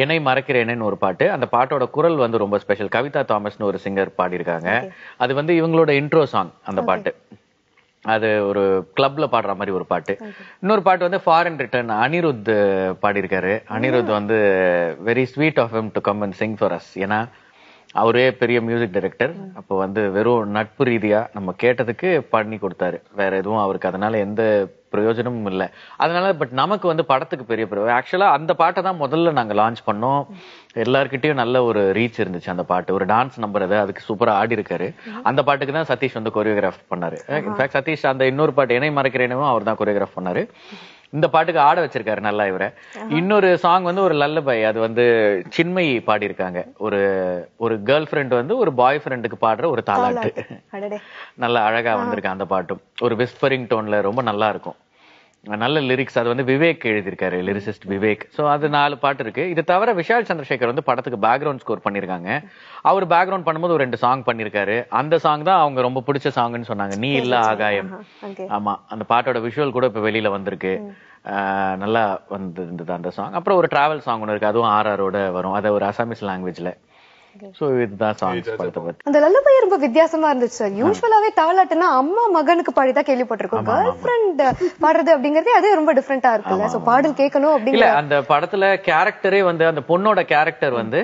என்னை மறக்கிறேன்னு ஒரு பாட்டு, அந்த பாட்டோட குரல் வந்து ரொம்ப ஸ்பெஷல். கவிதா தாமஸ்னு ஒரு சிங்கர் பாடியிருக்காங்க. அது வந்து இவங்களோட இன்ட்ரோ சாங் அந்த பாட்டு. அது ஒரு கிளப்ல பாடுற மாதிரி ஒரு பாட்டு. இன்னொரு பாட்டு வந்து ஃபாரின் ரிட்டர்ன் அனிருத் பாடியிருக்காரு. அனிருத் வந்து very sweet of him to come and sing for us. ஏன்னா அவரே பெரிய மியூசிக் டைரக்டர். அப்போ வந்து வெறும் நட்பு ரீதியா நம்ம கேட்டதுக்கு பண்ணி கொடுத்தாரு, வேற எதுவும் அவருக்கு அதனால எந்த பிரயோஜனமும் இல்லை. அதனால பட் நமக்கு வந்து படத்துக்கு பெரிய பிரயோஜனம். ஆக்சுவலா அந்த பாட்டை தான் முதல்ல நாங்க லான்ச் பண்ணோம். எல்லார்கிட்டயும் நல்ல ஒரு ரீச் இருந்துச்சு அந்த பாட்டு. ஒரு டான்ஸ் நம்பர் அதுக்கு சூப்பரா ஆடி இருக்காரு. அந்த பாட்டுக்கு தான் சதீஷ் வந்து கொரியோகிராஃப் பண்ணாரு. இன்ஃபேக்ட் சதீஷ் அந்த இன்னொரு பாட்டு என்னை மறக்கிறேனும் அவர் தான் கொரியோகிராஃப் பண்ணாரு. இந்த பாட்டுக்கு ஆட வச்சிருக்காரு நல்லா இவரை. இன்னொரு சாங் வந்து ஒரு லல்லபை, அது வந்து சின்மயி பாடியிருக்காங்க. ஒரு கேர்ள் ஃப்ரெண்ட் வந்து ஒரு பாய் ஃப்ரெண்டுக்கு பாடுற ஒரு தாலாட்டு. நல்லா அழகா வந்திருக்கு அந்த பாட்டும். ஒரு விஸ்பரிங் டோன்ல ரொம்ப நல்லா இருக்கும். நல்ல லிரிக்ஸ். அது வந்து விவேக் எழுதியிருக்காரு, லிரிசிஸ்ட் விவேக். சோ அது 4 பாட்டு இருக்கு. இது தவிர விஷால் சந்திரசேகர் வந்து படத்துக்கு பேக்ரவுண்ட் ஸ்கோர் பண்ணிருக்காங்க. அவர் பேக்ரவுண்ட் பண்ணும்போது ஒரு 2 சாங் பண்ணிருக்காரு. அந்த சாங் தான் அவங்க ரொம்ப பிடிச்ச சாங்னு சொன்னாங்க, நீ இல்ல ஆகாயம். ஆமா, அந்த பாட்டோட விஷுவல் கூட இப்ப வெளியில வந்திருக்கு. நல்லா வந்து அந்த சாங். அப்புறம் ஒரு டிராவல் சாங் ஒன்று இருக்கு, அதுவும் RRஓட வரும். அது ஒரு அசாமிஸ் லாங்குவேஜ்ல. சோ இதுதான் சாங்ஸ் படத்தை பத்தி. அந்த லல்லபை ரொம்ப வித்தியாசமா இருந்துச்சு சார். யூசுவலாவே தாலாட்டுனா அம்மா மகனுக்கு பாடிதான் கேள்விப்பட்டிருக்கோம். கேர்ள் ஃப்ரெண்ட் பாடுறது அப்படிங்கறதே அதே ரொம்ப டிஃபரெண்டா இருக்குல்ல. சோ பாடல் கேட்கணும் அப்படிங்கிற அந்த படத்துல கேரக்டரே வந்து அந்த பொண்ணோட கேரக்டர் வந்து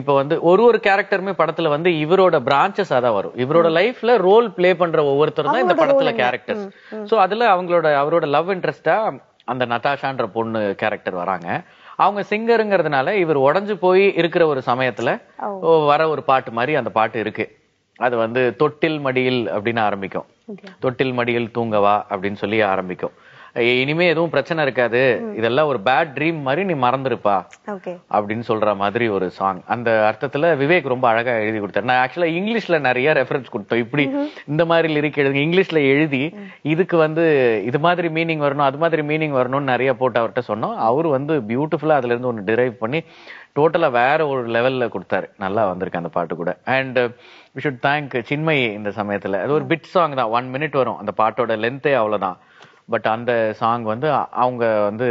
இப்ப வந்து ஒரு கேரக்டருமே படத்துல வந்து இவரோட பிரான்ச்சஸ் அதான் வரும். இவரோட லைஃப்ல ரோல் பிளே பண்ற ஒவ்வொருத்தரும் தான் இந்த படத்துல கேரக்டர்ஸ். சோ அதுல அவரோட லவ் இன்ட்ரெஸ்டா அந்த நதாஷான்ற பொண்ணு கேரக்டர் வராங்க. அவங்க சிங்கருங்கிறதுனால இவர் உடஞ்சு போய் இருக்கிற ஒரு சமயத்துல வர ஒரு பாட்டு மாதிரி அந்த பாட்டு இருக்கு. அது வந்து தொட்டில் மடியில் அப்படின்னு ஆரம்பிக்கும். தொட்டில் மடியில் தூங்கவா அப்படின்னு சொல்லி ஆரம்பிக்கும். இனிமே எதுவும் பிரச்சனை இருக்காது, இதெல்லாம் ஒரு பேட் ட்ரீம் மாதிரி நீ மறந்துருப்பா அப்படின்னு சொல்ற மாதிரி ஒரு சாங். அந்த அர்த்தத்துல விவேக் ரொம்ப அழகா எழுதி கொடுத்தாரு. நான் ஆக்சுவலா இங்கிலீஷ்ல நிறைய ரெஃபரன்ஸ் கொடுத்தோம். இப்படி இந்த மாதிரி லிரிக் எழுதுங்க இங்கிலீஷ்ல எழுதி, இதுக்கு வந்து இது மாதிரி மீனிங் வரணும், அது மாதிரி மீனிங் வரணும்னு நிறைய போட்டு அவர்கிட்ட சொன்னோம். அவரு வந்து பியூட்டிஃபுல்லா அதுல இருந்து ஒன்னு டிரைவ் பண்ணி டோட்டலா வேற ஒரு லெவல்ல கொடுத்தாரு. நல்லா வந்திருக்கு அந்த பாட்டு கூட. And we should thank Chinmayi இந்த சமயத்துல. அது ஒரு பிட் சாங் தான், 1 minute வரும். அந்த பாட்டோட லென்த்தே அவ்வளவுதான். பட் அந்த சாங் வந்து அவங்க வந்து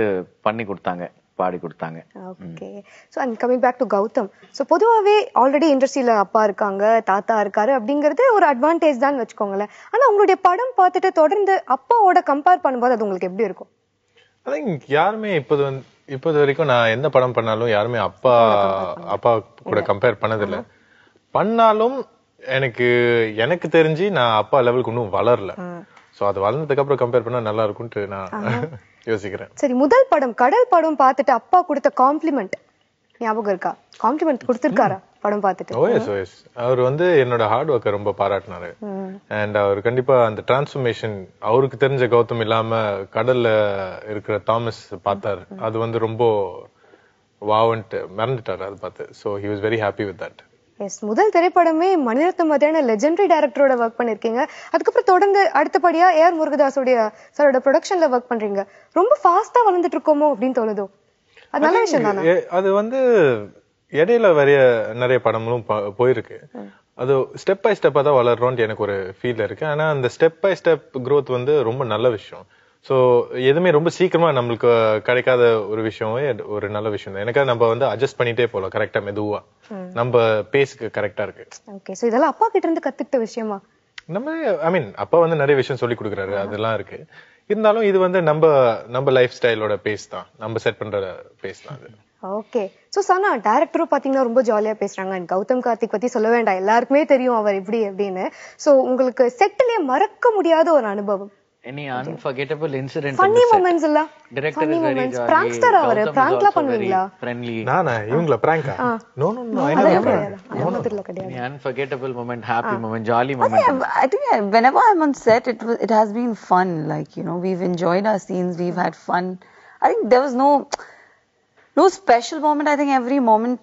பண்ணி கொடுத்தாங்க, பாடி கொடுத்தாங்க. Okay. So and coming back to Gautham. So பொதுவாவே ஆல்ரெடி இண்டஸ்ட்ரியில அப்பா இருக்காங்க, தாத்தா இருக்காரு அப்படிங்கிறது ஒரு அட்வான்டேஜ் தான் வச்சுக்கோங்களேன். ஆனா உங்களுடைய படம் பார்த்துட்டு தொடர்ந்து அப்பாவோட கம்பேர் பண்ணும்போது அது உங்களுக்கு எப்படி இருக்கும்? ஐ திங்க் யாருமே இப்போது வரைக்கும் நான் எந்த படம் பண்ணாலும் யாருமே அப்பா கூட கம்பேர் பண்ணதில்ல. பண்ணாலும் எனக்கு தெரிஞ்சு நான் அப்பா லெவலுக்கு இன்னும் வளரல. சோ அது வளர்ந்ததுக்கு அப்புறம் கம்பேர் பண்ணா நல்லா இருக்கும்னு நான் யோசிக்கிறேன். சரி, முதல் படம் கடல் படம் பார்த்துட்டு அப்பா கொடுத்த காம்ப்ளிமெண்ட் ஞாபகம் இருக்கா? காம்ப்ளிமெண்ட் கொடுத்திருக்காரா படம் பார்த்துட்டு? ஓஎஸ் அவர் வந்து என்னோட ஹார்ட் ஒர்க்கை ரொம்ப பாராட்டினாரு. அண்ட் அவர் கண்டிப்பா அந்த டிரான்ஸ்ஃபர்மேஷன் அவருக்கு தெரிஞ்ச கௌதம் இல்லாம கடல்ல இருக்கிற தாமஸ் பார்த்தாரு. அது வந்து ரொம்ப வாவன்ட்டு மறந்துட்டாரு அதை பார்த்து. So he was very happy with that. Yes, முதல் திரைப்படமே மணிரத்னம் மாதிரியான லெஜெண்டரி டைரக்டரோட ஒர்க் பண்ணிருக்கீங்க. அதுக்கப்புறம் தொடர்ந்து அடுத்தபடியா AR முருகதாஸோட சாரோட ப்ரொடக்ஷன்ல ஒர்க் பண்றீங்க. ரொம்ப ஃபாஸ்டா வளர்ந்துட்டு இருக்கோமோ அப்படின்னு தோணுதோ? அது நல்ல விஷயம் தானே? அது வந்து இடையில நிறைய படங்களும் போயிருக்கு. அது ஸ்டெப் பை ஸ்டெப்பா தான் வளர்றோம்னு எனக்கு ஒரு ஃபீல் இருக்கு. ஆனா அந்த ஸ்டெப் பை ஸ்டெப் growth வந்து ரொம்ப நல்ல விஷயம். சோ எதுவுமே ரொம்ப சீக்கிரமா நம்மளுக்கு கிடைக்காத ஒரு விஷயம் ஒரு நல்ல விஷயம் தான். எனக்கு நம்ம வந்து அட்ஜஸ்ட் பண்ணிட்டே போலாம் கரெக்டா, மெதுவா நம்ம பேஸ்க்கு கரெக்டா இருக்கு. ஓகே. சோ இதெல்லாம் அப்பா கிட்ட இருந்து கத்துக்கிட்ட விஷயமா? அப்பா வந்து நிறைய விஷயம் சொல்லி கொடுக்குறாரு, அதெல்லாம் இருக்கு. இருந்தாலும் இது வந்து நம்ம லைஃப் ஸ்டைலோட பேஸ் தான், நம்ம செட் பண்ற பேஸ் தான் அது. ஓகே. சோ சனா டைரக்டரும் பாத்தீங்கன்னா ரொம்ப ஜாலியா பேசுறாங்க. அண்ட் கௌதம் கார்த்திக் பத்தி சொல்ல வேண்டாம், எல்லாருக்குமே தெரியும் அவர் எப்படி அப்படின்னு. சோ உங்களுக்கு செட்லயே மறக்க முடியாத ஒரு அனுபவம்? Any unforgettable incident? Funny moments இல்ல? Director is very jolly. Prankster அவரு, prankla பண்ணுவீங்களா? Friendly. நானா இவங்கள prank? No, I never prank. Any unforgettable moment, happy moment, jolly moment? I think whenever I'm on set, it has been fun. Like, you know, we've enjoyed our scenes, we've had fun. I think there was no special moment. I think every moment,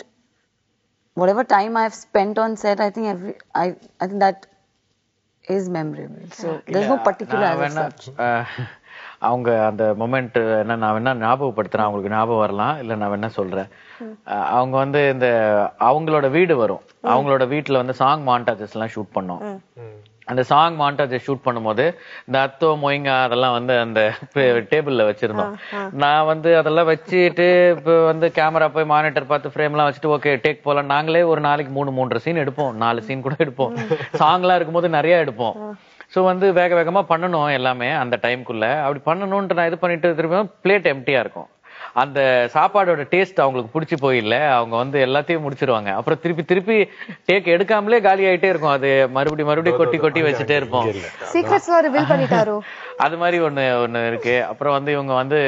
whatever time I've spent on set, I think that is memorable. So there's no particular as such. அவங்க அந்த moment என்ன நான் வேணா ஞாபகப்படுத்துறேன், அவங்களுக்கு ஞாபகம் வரலாம், இல்ல நான் வேணா சொல்றேன். அவங்க வந்து இந்த அவங்களோட வீடு வரும், அவங்களோட வீட்டுல வந்து சாங் மாண்டாஜஸ் எல்லாம் ஷூட் பண்ணோம். அந்த சாங் மாண்டாஜை ஷூட் பண்ணும்போது இந்த அத்தோ மொய்ங்கா அதெல்லாம் வந்து அந்த டேபிள்ல வச்சிருந்தோம். நான் வந்து அதெல்லாம் வச்சுட்டு இப்ப வந்து கேமரா போய் மானிட்டர் பார்த்து ஃப்ரேம் எல்லாம் வச்சுட்டு ஓகே டேக் போலாம். நாங்களே ஒரு நாளைக்கு 3 சீன் எடுப்போம், 4 சீன் கூட எடுப்போம். சாங் எல்லாம் இருக்கும்போது நிறைய எடுப்போம். சோ வந்து வேகமா பண்ணணும் எல்லாமே அந்த டைம்குள்ள. அப்படி பண்ணணும்னு நான் இது பண்ணிட்டு திரும்ப பிளேட் எம்டியா இருக்கும். அந்த சாப்பாடோட டேஸ்ட் அவங்களுக்கு பிடிச்சி போயில்ல, அவங்க வந்து எல்லாத்தையும் முடிச்சிருவாங்க. அப்புறம் திருப்பி டேக் எடுக்காமலே காலி ஆயிட்டே இருக்கும். அது மறுபடியும் கொட்டி வச்சுட்டே இருப்போம். சீக்ரெட்ஸ்லாம் ரிவீல் பண்ணிட்டாரோ? அது மாதிரி ஒண்ணு இருக்கு. அப்புறம் வந்து இவங்க வந்து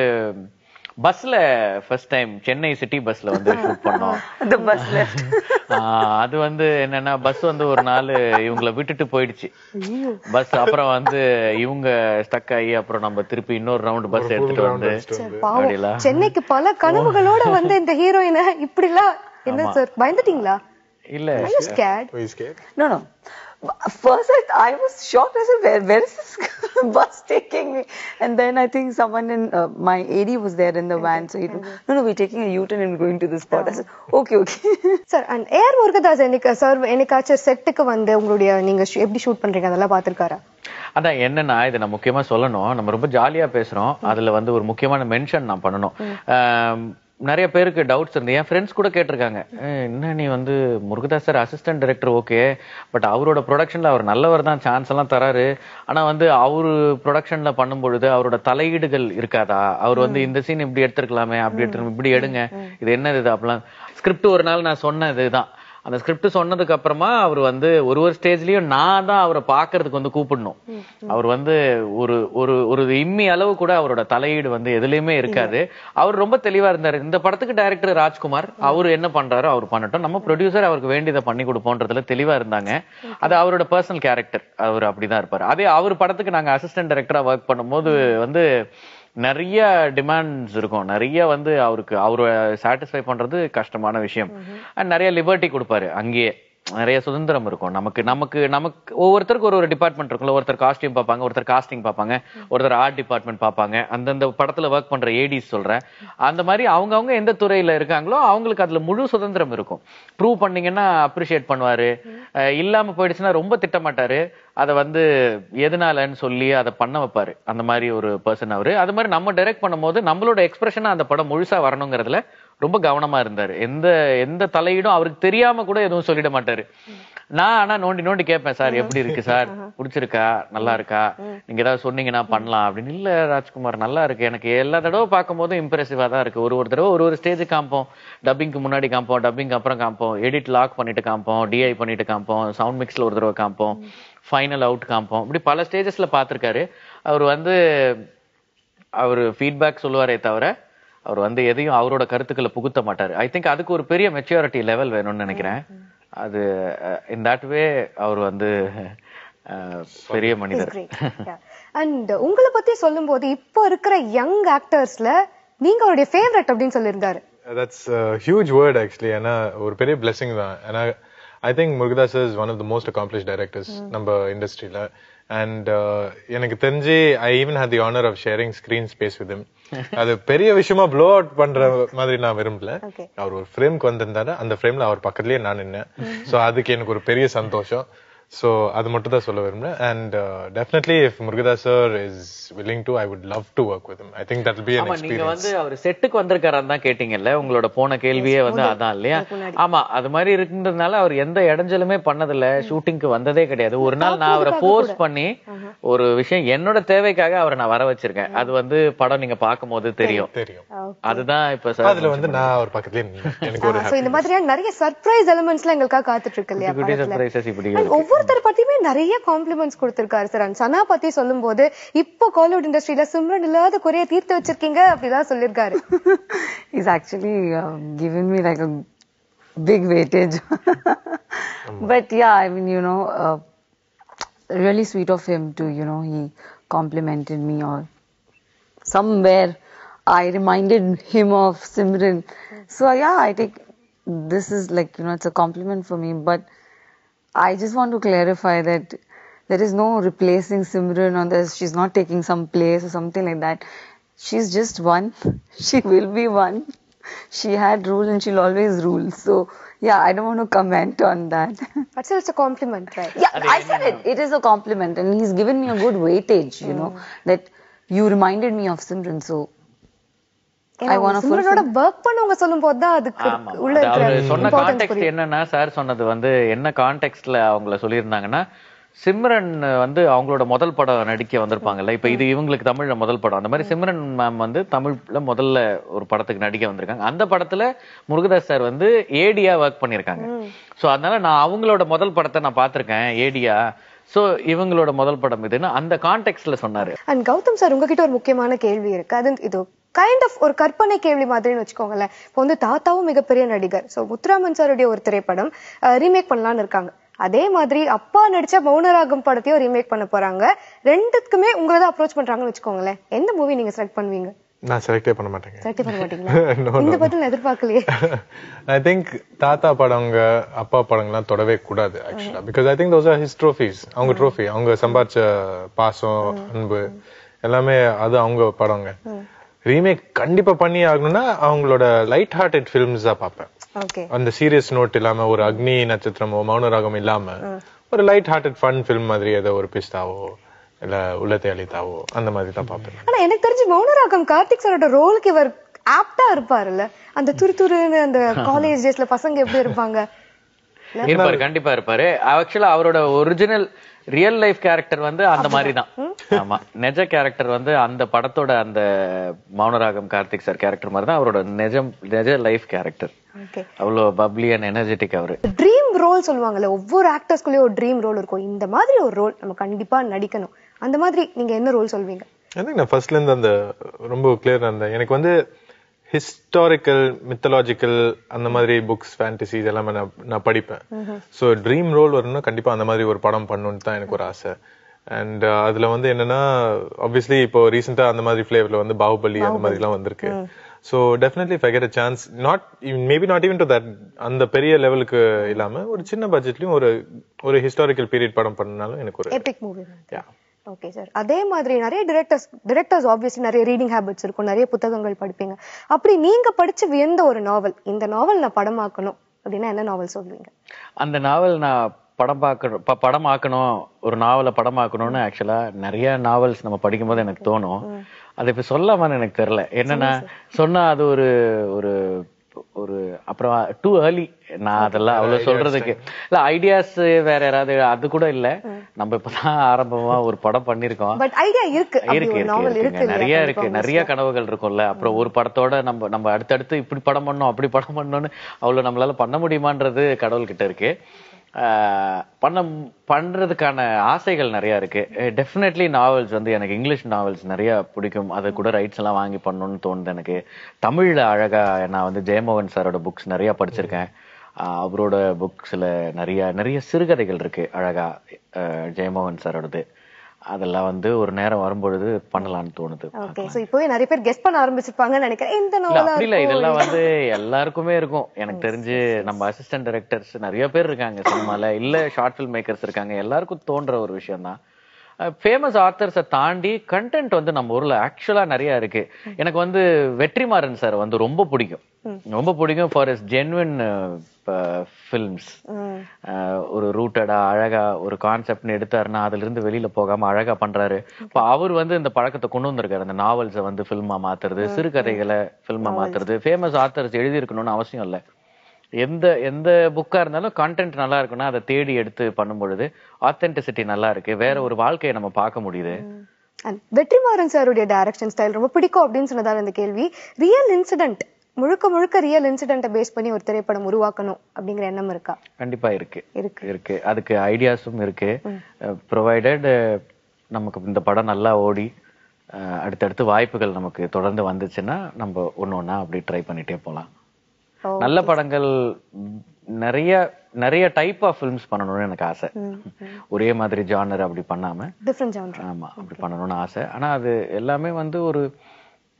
பஸ்ல ஃபர்ஸ்ட் டைம் சென்னை சிட்டி பஸ்ல வந்து ஷூட் பண்ணோம். அது வந்து என்னன்னா பஸ் வந்து ஒரு நாள் இவங்களை விட்டுட்டு போயிடுச்சு பஸ். அப்புறம் வந்து இவங்க ஸ்டக் ஆகி அப்புறம் நம்ம திருப்பி இன்னொரு ரவுண்ட் பஸ் எடுத்துட்டு வந்து சென்னைக்கு பல கனவுகளோட வந்து இந்த ஹீரோயினை இப்படி எல்லாம் என்ன சார் பயந்துட்டீங்களா? இல்ல. No. First I was shocked. I said, where is this bus taking me? And then I think someone in my AD was there in the van. So he no, we're taking a U-turn and going to this spot. I said, okay. Sir, and Air Murugadhasan என்னைக்காச்சும் செட்டுக்கு வந்து உங்களுடைய நீங்க எப்படி shoot பண்றீங்க அதெல்லாம் பாத்துருக்காரா? அதான் என்னன்னா இதை நான் முக்கியமா சொல்லணும். நம்ம ரொம்ப ஜாலியா பேசுறோம். அதுல வந்து ஒரு முக்கியமான மென்ஷன் நான் பண்ணணும். நிறைய பேருக்கு டவுட்ஸ் இருந்து என் ஃப்ரெண்ட்ஸ் கூட கேட்டிருக்காங்க, என்ன நீ வந்து Murugadoss sir assistant director okay, but அவரோட ப்ரொடக்ஷன்ல அவர் நல்லவர் தான், சான்ஸ் எல்லாம் தராரு, ஆனா வந்து அவரு ப்ரொடக்ஷன்ல பண்ணும் பொழுது அவரோட தலையீடுகள் இருக்காதா? அவர் வந்து இந்த சீன் இப்படி எடுத்துருக்கலாமே, அப்படி எடுத்துருக்கோம், இப்படி எடுங்க, இது என்னது இது அப்படிலாம். ஸ்கிரிப்ட் ஒரு நாள் நான் சொன்னதுதான். அந்த ஸ்கிரிப்ட் சொன்னதுக்கு அப்புறமா அவர் வந்து ஒரு ஸ்டேஜ்லயும் நான் தான் அவரை பாக்குறதுக்கு வந்து கூப்பிடணும். அவர் வந்து ஒரு இம்மி அளவு கூட அவரோட தலையீடு வந்து எதுலயுமே இருக்காது. அவர் ரொம்ப தெளிவா இருந்தாரு. இந்த படத்துக்கு டைரக்டர் ராஜ்குமார், அவர் என்ன பண்றாரோ அவர் பண்ணட்டும், நம்ம ப்ரொடியூசர் அவருக்கு வேண்டியதை பண்ணி கொடுப்போன்றதுல தெளிவா இருந்தாங்க. அது அவரோட பர்சனல் கேரக்டர், அவர் அப்படிதான் இருப்பாரு. அதே அவர் படத்துக்கு நாங்க அசிஸ்டன்ட் டைரக்டரா ஒர்க் பண்ணும்போது வந்து நிறைய டிமாண்ட்ஸ் இருக்கும். நிறைய வந்து அவரை சாட்டிஸ்ஃபை பண்றது கஷ்டமான விஷயம். அண்ட் நிறைய லிபர்ட்டி கொடுப்பாரு. அங்கேயே நிறைய சுதந்திரம் இருக்கும். நமக்கு ஒவ்வொருத்தருக்கு ஒரு டிபார்ட்மெண்ட் இருக்கும்ல. ஒருத்தர் காஸ்டியூம் பார்ப்பாங்க, ஒருத்தர் காஸ்டிங் பார்ப்பாங்க, ஒருத்தர் ஆர்ட் டிபார்ட்மெண்ட் பார்ப்பாங்க. அந்தந்த படத்துல ஒர்க் பண்ற ஏடிஸ் சொல்றேன். அந்த மாதிரி அவங்கவுங்க எந்த துறையில இருக்காங்களோ அவங்களுக்கு அதுல முழு சுதந்திரம் இருக்கும். ப்ரூவ் பண்ணீங்கன்னா அப்ரிஷியேட் பண்ணுவாரு, இல்லாம போயிடுச்சுன்னா ரொம்ப திட்டமாட்டாரு. அதை வந்து எதனாலன்னு சொல்லி அதை பண்ண வைப்பாரு. அந்த மாதிரி ஒரு பர்சன் அவரு. அது மாதிரி நம்ம டைரக்ட் பண்ணும் போது நம்மளோட எக்ஸ்பிரஷனா அந்த படம் முழுசா வரணுங்கிறதுல ரொம்ப கவனமா இருந்தாரு. எந்த தலையீடும் அவருக்கு தெரியாம கூட எதுவும் சொல்லிட மாட்டாரு. நான் ஆனா நோண்டி கேட்பேன், சார் எப்படி இருக்கு சார், பிடிச்சிருக்கா, நல்லா இருக்கா, நீங்க ஏதாவது சொன்னீங்கன்னா பண்ணலாம் அப்படின்னு. இல்ல ராஜ்குமார் நல்லா இருக்கு, எனக்கு எல்லா தடவை பார்க்கும் போதும் இம்ப்ரெசிவா தான் இருக்கு. ஒரு தடவை ஒரு ஸ்டேஜ் காம்போம், டப்பிங்க்கு முன்னாடி காம்போம், டப்பிங் அப்புறம் காம்போம், எடிட் லாக் பண்ணிட்டு காம்போம், டிஐ பண்ணிட்டு காம்போம், சவுண்ட் மிக்ஸ்ல ஒரு தடவை காம்போம், ஃபைனல் அவுட் காம்போம், இப்படி பல ஸ்டேஜஸ்ல பாத்திருக்காரு. அவர் வந்து அவரு ஃபீட்பேக் சொல்லுவாரே தவிர அவர் வந்து எதையும் அவரோட கருத்துக்களை புகுத்த மாட்டாரு. ஐ திங்க் அதுக்கு ஒரு பெரிய மெச்சூரிட்டி லெவல் வேணும்னு நினைக்கிறேன். அது இன் தட் வே அவர் வந்து பெரிய மனிதர். அண்ட் உங்களை பத்தி சொல்லும் போது இப்போ இருக்கிற யங் ஆக்டர்ஸ்ல நீங்க அவருடைய ஃபேவரட் அப்படின்னு சொல்லியிருந்தாரு. That's a huge word actually. ஏன்னா ஒரு பெரிய blessing தான். ஏன்னா I think Murugadas is one of the most accomplished directors நம்ம இண்டஸ்ட்ரியில. And எனக்கு தெரிஞ்சு I even had the honor of sharing screen space with him. அது பெரிய விஷயமா ப்ளோ அவுட் பண்ற மாதிரி நான் விரும்பல. அவர் ஒரு ஃப்ரேம்க்கு வந்திருந்தாரு, அந்த ஃப்ரேம்ல அவர் பக்கத்துலயே நான் நின்னேன். சோ அதுக்கு எனக்கு ஒரு பெரிய சந்தோஷம். So அது மட்டும் தான் சொல்ல விரும்புறேன். And definitely if Murugadas sir is willing to, I would love to work with him. I think that will be an experience. நீங்க வந்து அவர் செட்டுக்கு வந்திருக்காரான்னு தான் கேட்டீங்கல்ல, உங்களோட போன கேள்வியே வந்து அதான் இல்லையா? ஆமா, அது மாதிரி இருந்ததுனால அவர் எந்த இடைஞ்சலுமே பண்ணதில்ல, ஷூட்டிங்க்கு வந்ததே கிடையாது. ஒரு நாள் நான் அவரை ஃபோர்ஸ் பண்ணி ஒரு விஷயம் என்னோட தேவைக்காக அவரை நான் வர வச்சிருக்கேன். அது வந்து படம் நீங்க பார்க்கும் போது தெரியும். அதுதான் இப்ப சார் அதுல வந்து நான் அவர் பக்கத்துலயே எனக்கு ஒரு இந்த மாதிரியான நிறைய சர்ப்ரைஸ் எலிமெண்ட்ஸ்லாம் எங்களுக்காக காத்துட்டு இருக்கு இல்லையா? சர்ப்ரைசஸ் இப்படி ஒவ்வொருத்தர் பத்தியுமே நிறைய காம்ப்ளிமெண்ட்ஸ் கொடுத்திருக்காரு சார். அண்ட் சனா பத்தி சொல்லும் போது இப்போ காலிவுட் இண்டஸ்ட்ரியில சிம்ரன் இல்லாத குறைய தீர்த்து வச்சிருக்கீங்க அப்படிதான் சொல்லிருக்காரு. He's actually given me like a big weightage. But yeah, I mean, you know, really sweet of him to, you know, he complimented me, or somewhere I reminded him of Simran. So yeah, I take this is like, you know, it's a compliment for me. But I just want to clarify that there is no replacing Simran on this. She's not taking some place or something like that. She's just one. She will be one. She had rule and she'll always rule. So yeah, I don't want to comment on that. But still it's a compliment, right? Yeah, I said it. It is a compliment, and he's given me a good weightage, you know, that you reminded me of Simran. So I want to சிம்ரனோட work பண்ணவங்க சொல்லும்போது தான் அதுக்கு உள்ள அவர் சொன்ன context என்னன்னா, sir சொன்னது வந்து என்ன கான்டெக்ஸ்ட்ல அவங்கள சொல்லியிருந்தாங்கன்னா, சிம்ரன் வந்து அவங்களோட முதல் படம் நடிக்க வந்திருப்பாங்கல்ல, இப்ப இது இவங்களுக்கு தமிழ்ல முதல் படம். அந்த மாதிரி சிம்ரன் மேம் வந்து தமிழ்ல முதல்ல ஒரு படத்துக்கு நடிக்க வந்திருக்காங்க. அந்த படத்துல முருகதாஸ் சார் வந்து ஏடியா ஒர்க் பண்ணிருக்காங்க. சோ அதனால நான் அவங்களோட முதல் படத்தை நான் பார்த்திருக்கேன் ஏடியா. சோ இவங்களோட முதல் படம் இதுன்னு அந்த கான்டெக்ட்ல சொன்னாரு. அண்ட் கௌதம் சார், உங்ககிட்ட ஒரு முக்கியமான கேள்வி இருக்கு. அது இது கைண்ட் ஆஃப் ஒரு கற்பனை கேள்வி மாதிரின்னு வச்சுக்கோங்களேன். இப்போ வந்து தாத்தாவும் மிகப்பெரிய நடிகர். ஸோ முத்துராமன் சாருடைய ஒரு திரைப்படம் ரீமேக் பண்ணலான்னு இருக்காங்க. அதே மாதிரி அப்பா நடிச்ச மௌனராகம் படத்தையும் ரீமேக் பண்ண போறாங்க. ரெண்டுக்குமே உங்களை தான் அப்ரோச் பண்றாங்கன்னு வச்சுக்கோங்களேன். எந்த மூவி நீங்க செலக்ட் பண்ணுவீங்க? நான் செலக்டே பண்ண மாட்டேங்க. செலக்ட் பண்ண மாட்டீங்களா? இந்த பதில் எதிர்பார்க்கலையே. ஐ திங்க் தாத்தா படங்க அப்பா படங்கள்லாம் தொடவே கூடாது ஆக்சுவலா. Because I think those are his trophies. அவங்க ட்ரோஃபி, அவங்க சம்பாரிச்ச பாசம் அன்பு எல்லாமே அது அவங்க படங்க. ரீமேக் கண்டிப்பா பண்ணி ஆகணும்னா அவங்களோட லைட் ஹார்ட்டட் ஃபிலிம்ஸ் தான் பார்ப்பேன். அந்த சீரியஸ் நோட் இல்லாம, ஒரு அக்னி நட்சத்திரமோ மௌனராகம் இல்லாம ஒரு லைட் ஹார்ட்டட் ஃபன் ஃபிலிம் மாதிரி, ஏதோ ஒரு பிஸ்தாவோ இல்ல உள்ளத்தை அளித்தாவோ அந்த மாதிரி தான் பார்ப்பேன். ஆனா எனக்கு தெரிஞ்சு மௌனராகம் கார்த்திக் சாரோட ரோலுக்கு இவர் ஆப்டா இருப்பாருல்ல. அந்த துருதுருன்னு அந்த காலேஜ் டேஸ்ல பசங்க எப்படி இருப்பாங்க? இருப்பாரு, கண்டிப்பா இருப்பாரு. ஆக்சுவலா அவரோட ஒரிஜினல் ரியல் லைஃப் கேரக்டர் வந்து அந்த மாதிரி தான். ஆமா, நிஜ கேரக்டர் வந்து அந்த படத்தோட அந்த மௌனராகம் கார்த்திக் சார் கேரக்டர் மாதிரி தான் அவரோட நிஜ லைஃப் கேரக்டர். அவ்வளவு பப்ளி அண்ட் எனர்ஜெட்டிக் அவரு. ட்ரீம் ரோல் சொல்லுவாங்கல்ல, ஒவ்வொரு ஆக்டர்ஸ்குள்ளேயும் ஒரு ட்ரீம் ரோல் இருக்கும். இந்த மாதிரி ஒரு ரோல் நம்ம கண்டிப்பா நடிக்கணும். அந்த மாதிரி நீங்க என்ன ரோல் சொல்வீங்க? நான் ஃபர்ஸ்ட்ல இருந்து அந்த ரொம்ப கிளியரா இருந்தேன். எனக்கு வந்து ஹிஸ்டாரிக்கல் மித்தலாஜிக்கல் அந்த மாதிரி புக்ஸ் ஃபேண்டசிஸ் எல்லாமே நான் படிப்பேன். ஸோ ட்ரீம் ரோல் வரணும்னா கண்டிப்பா அந்த மாதிரி ஒரு படம் பண்ணணும்னு தான் எனக்கு ஒரு ஆசை. அண்ட் அதுல வந்து என்னன்னா, ஆப்வியஸ்லி இப்போ ரீசெண்டா அந்த மாதிரி ஃபிளேவர்ல வந்து பாகுபலி அந்த மாதிரி எல்லாம் வந்திருக்கு. So definitely if I get a chance, maybe not even to that, அந்த பெரிய லெவலுக்கு இல்லாம ஒரு சின்ன பட்ஜெட்லயும் ஒரு ஹிஸ்டாரிக்கல் பீரியட் படம் பண்ணனாலும் எனக்கு ஒரு எபிக் மூவி. Okay sir. அதே மாதிரி நிறைய டிரெக்டர்ஸ் ஆப்வியஸ்லி நிறைய ரீடிங் ஹேபிட்ஸ் இருக்கும், நிறைய புத்தகங்கள் படிப்பீங்க. அப்படி நீங்க படிச்சு வியந்த ஒரு நாவல், இந்த நாவல் நான் படமாக்கணும் அப்படின்னா என்ன நாவல் சொல்லுவீங்க? அந்த நாவல் நான் படமாக்கணும், ஒரு நாவலை படமாக்கணும்னு ஆக்சுவலா நிறைய நாவல்ஸ் நம்ம படிக்கும் போது எனக்கு தோணும். அது இப்ப சொல்லாமன்னு எனக்கு தெரியல. என்னன்னா சொன்னா அது ஒரு அப்புறம் டூ ஏர்லி. நான் அதெல்லாம் அவ்வளவு சொல்றதுக்கு இல்ல. ஐடியாஸ் வேற யாராவது, அது கூட இல்ல. நம்ம இப்பதான் ஆரம்பமா ஒரு படம் பண்ணிருக்கோம். நிறைய இருக்கு, நிறைய கனவுகள் இருக்கும்ல. அப்புறம் ஒரு படத்தோட நம்ம அடுத்தடுத்து இப்படி படம் பண்ணணும் அப்படி படம் பண்ணணும்னு அவ்வளவு நம்மளால பண்ண முடியுமான்றது கடவுள் கிட்ட இருக்கு. பண்றதுக்கான ஆசைகள் நிறைய இருக்கு. டெஃபினெட்லி நாவல்ஸ் வந்து எனக்கு இங்கிலீஷ் நாவல்ஸ் நிறைய பிடிக்கும். அதை கூட ரைட்ஸ் எல்லாம் வாங்கி பண்ணணும்னு தோணுது எனக்கு. தமிழ்ல அழகா நான் வந்து ஜெயமோகன் சாரோட புக்ஸ் நிறைய படிச்சிருக்கேன். அவரோட புக்ஸ்ல நிறைய சிறுகதைகள் இருக்கு அழகா, ஜெயமோகன் சாரோடது. அதெல்லாம் வந்து ஒரு நேரம் வரும்பொழுது பண்ணலாம்னு தோணுது. ஓகே, சோ இப்போவே நிறைய பேர் கெஸ் பண்ண ஆரம்பிச்சிருப்பாங்கன்னு நினைக்கிறேன். இந்த நாவலா இல்ல, இதெல்லாம் வந்து எல்லாருக்குமே இருக்கும். எனக்கு தெரிஞ்சு நம்ம அசிஸ்டன்ட் டைரக்டர்ஸ் நிறைய பேர் இருக்காங்க சினிமால, இல்ல ஷார்ட் ஃபில்ம் மேக்கர்ஸ் இருக்காங்க. எல்லாருக்கும் தோன்ற ஒரு விஷயம் தான். ஃபேமஸ் ஆத்தர்ஸை தாண்டி கண்டென்ட் வந்து நம்ம ஊர்ல ஆக்சுவலா நிறைய இருக்கு. எனக்கு வந்து வெற்றிமாறன் சார் வந்து ரொம்ப பிடிக்கும் ஃபார் இஸ் ஜென்வின் ஃபில்ம்ஸ். ஒரு ரூட்டடா அழகா ஒரு கான்செப்ட்னு எடுத்தாருன்னா அதுல இருந்து வெளியில போகாம அழகா பண்றாரு. இப்ப அவர் வந்து இந்த பழக்கத்தை கொண்டு வந்திருக்காரு. அந்த நாவல்ஸை வந்து ஃபில்மா மாத்துறது, சிறுகதைகளை ஃபில்மா மாத்துறது. ஃபேமஸ் ஆத்தர்ஸ் எழுதி இருக்கணும்னு அவசியம் இல்லை. எந்த புக்கா இருந்தாலும் கண்டென்ட் நல்லா இருக்குன்னா அதை தேடி எடுத்து பண்ணும் பொழுது ஆத்தென்டிசிட்டி நல்லா இருக்கு. வேற ஒரு வாழ்க்கையை நம்ம பார்க்க முடியுது. வெற்றிமாறன் சாருடைய டைரக்ஷன் ஸ்டைல் ரொம்ப பிடிக்கும் அப்படின்னு சொன்னதால இந்த கேள்வி. ரியல் இன்சிடென்ட், முழுக்க ரியல் இன்சிடென்ட்டை பேஸ் பண்ணி ஒரு திரைப்படம் உருவாக்கணும் அப்படிங்கிற எண்ணம் இருக்கா? கண்டிப்பா இருக்கு. அதுக்கு ஐடியாஸும் இருக்கு. ப்ரொவைடட் நமக்கு இந்த படம் நல்லா ஓடி அடுத்தடுத்து வாய்ப்புகள் நமக்கு தொடர்ந்து வந்துச்சுன்னா நம்ம ஒன்னொன்னா அப்படி ட்ரை பண்ணிட்டே போலாம். நல்ல படங்கள் நிறைய டைப் ஆஃப் ஃபிலிம்ஸ் பண்ணணும்னு எனக்கு ஆசை. ஒரே மாதிரி ஜானர் அப்படி பண்ணாம டிஃபரண்ட் ஜானர், ஆமா அப்படி பண்ணணும்னு ஆசை. ஆனா அது எல்லாமே வந்து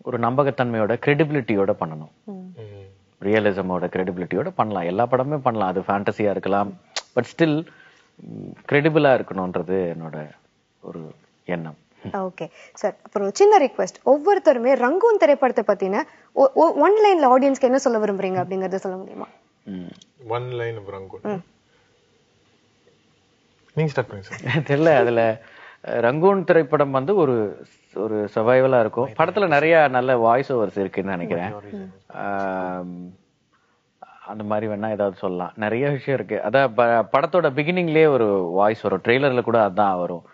ஒரு நம்பகத்தன்மையோட கிரெடிபிலிட்டியோட பண்ணணும். ரியலிசமோட கிரெடிபிலிட்டியோட பண்ணலாம். எல்லா படமே பண்ணலாம். அது ஃபேண்டசியா இருக்கலாம், பட் ஸ்டில் கிரெடிபிளா இருக்கணும்ன்றது என்னோட ஒரு எண்ணம். ஓகே சார், அப்புறம் சின்ன ரிக்வெஸ்ட். ஒவ்வொருத்தருமே ரங்கூன் திரைப்படத்தை பத்தின ஒன் லைன்ல ஆடியன்ஸ்க்கு என்ன சொல்ல விரும்புறீங்க அப்படிங்கறத சொல்ல முடியுமா? ஒன் லைன் ஆஃப் ரங்கூன் நீங்க ஸ்டார்ட் பண்ணுங்க சார். தெரியல. அதுல ரங்கூன் திரைப்படம் வந்து ஒரு சர்வைவலா இருக்கும். படத்துல நிறைய நல்ல வாய்ஸ் ஓவர்ஸ் இருக்குன்னு நினைக்கிறேன். அந்த மாதிரி வேணா ஏதாவது சொல்லலாம். நிறைய விஷயம் இருக்கு. அதான் படத்தோட பிகினிங்லயே ஒரு வாய்ஸ் வரும், ட்ரெய்லர்ல கூட அதான் வரும்.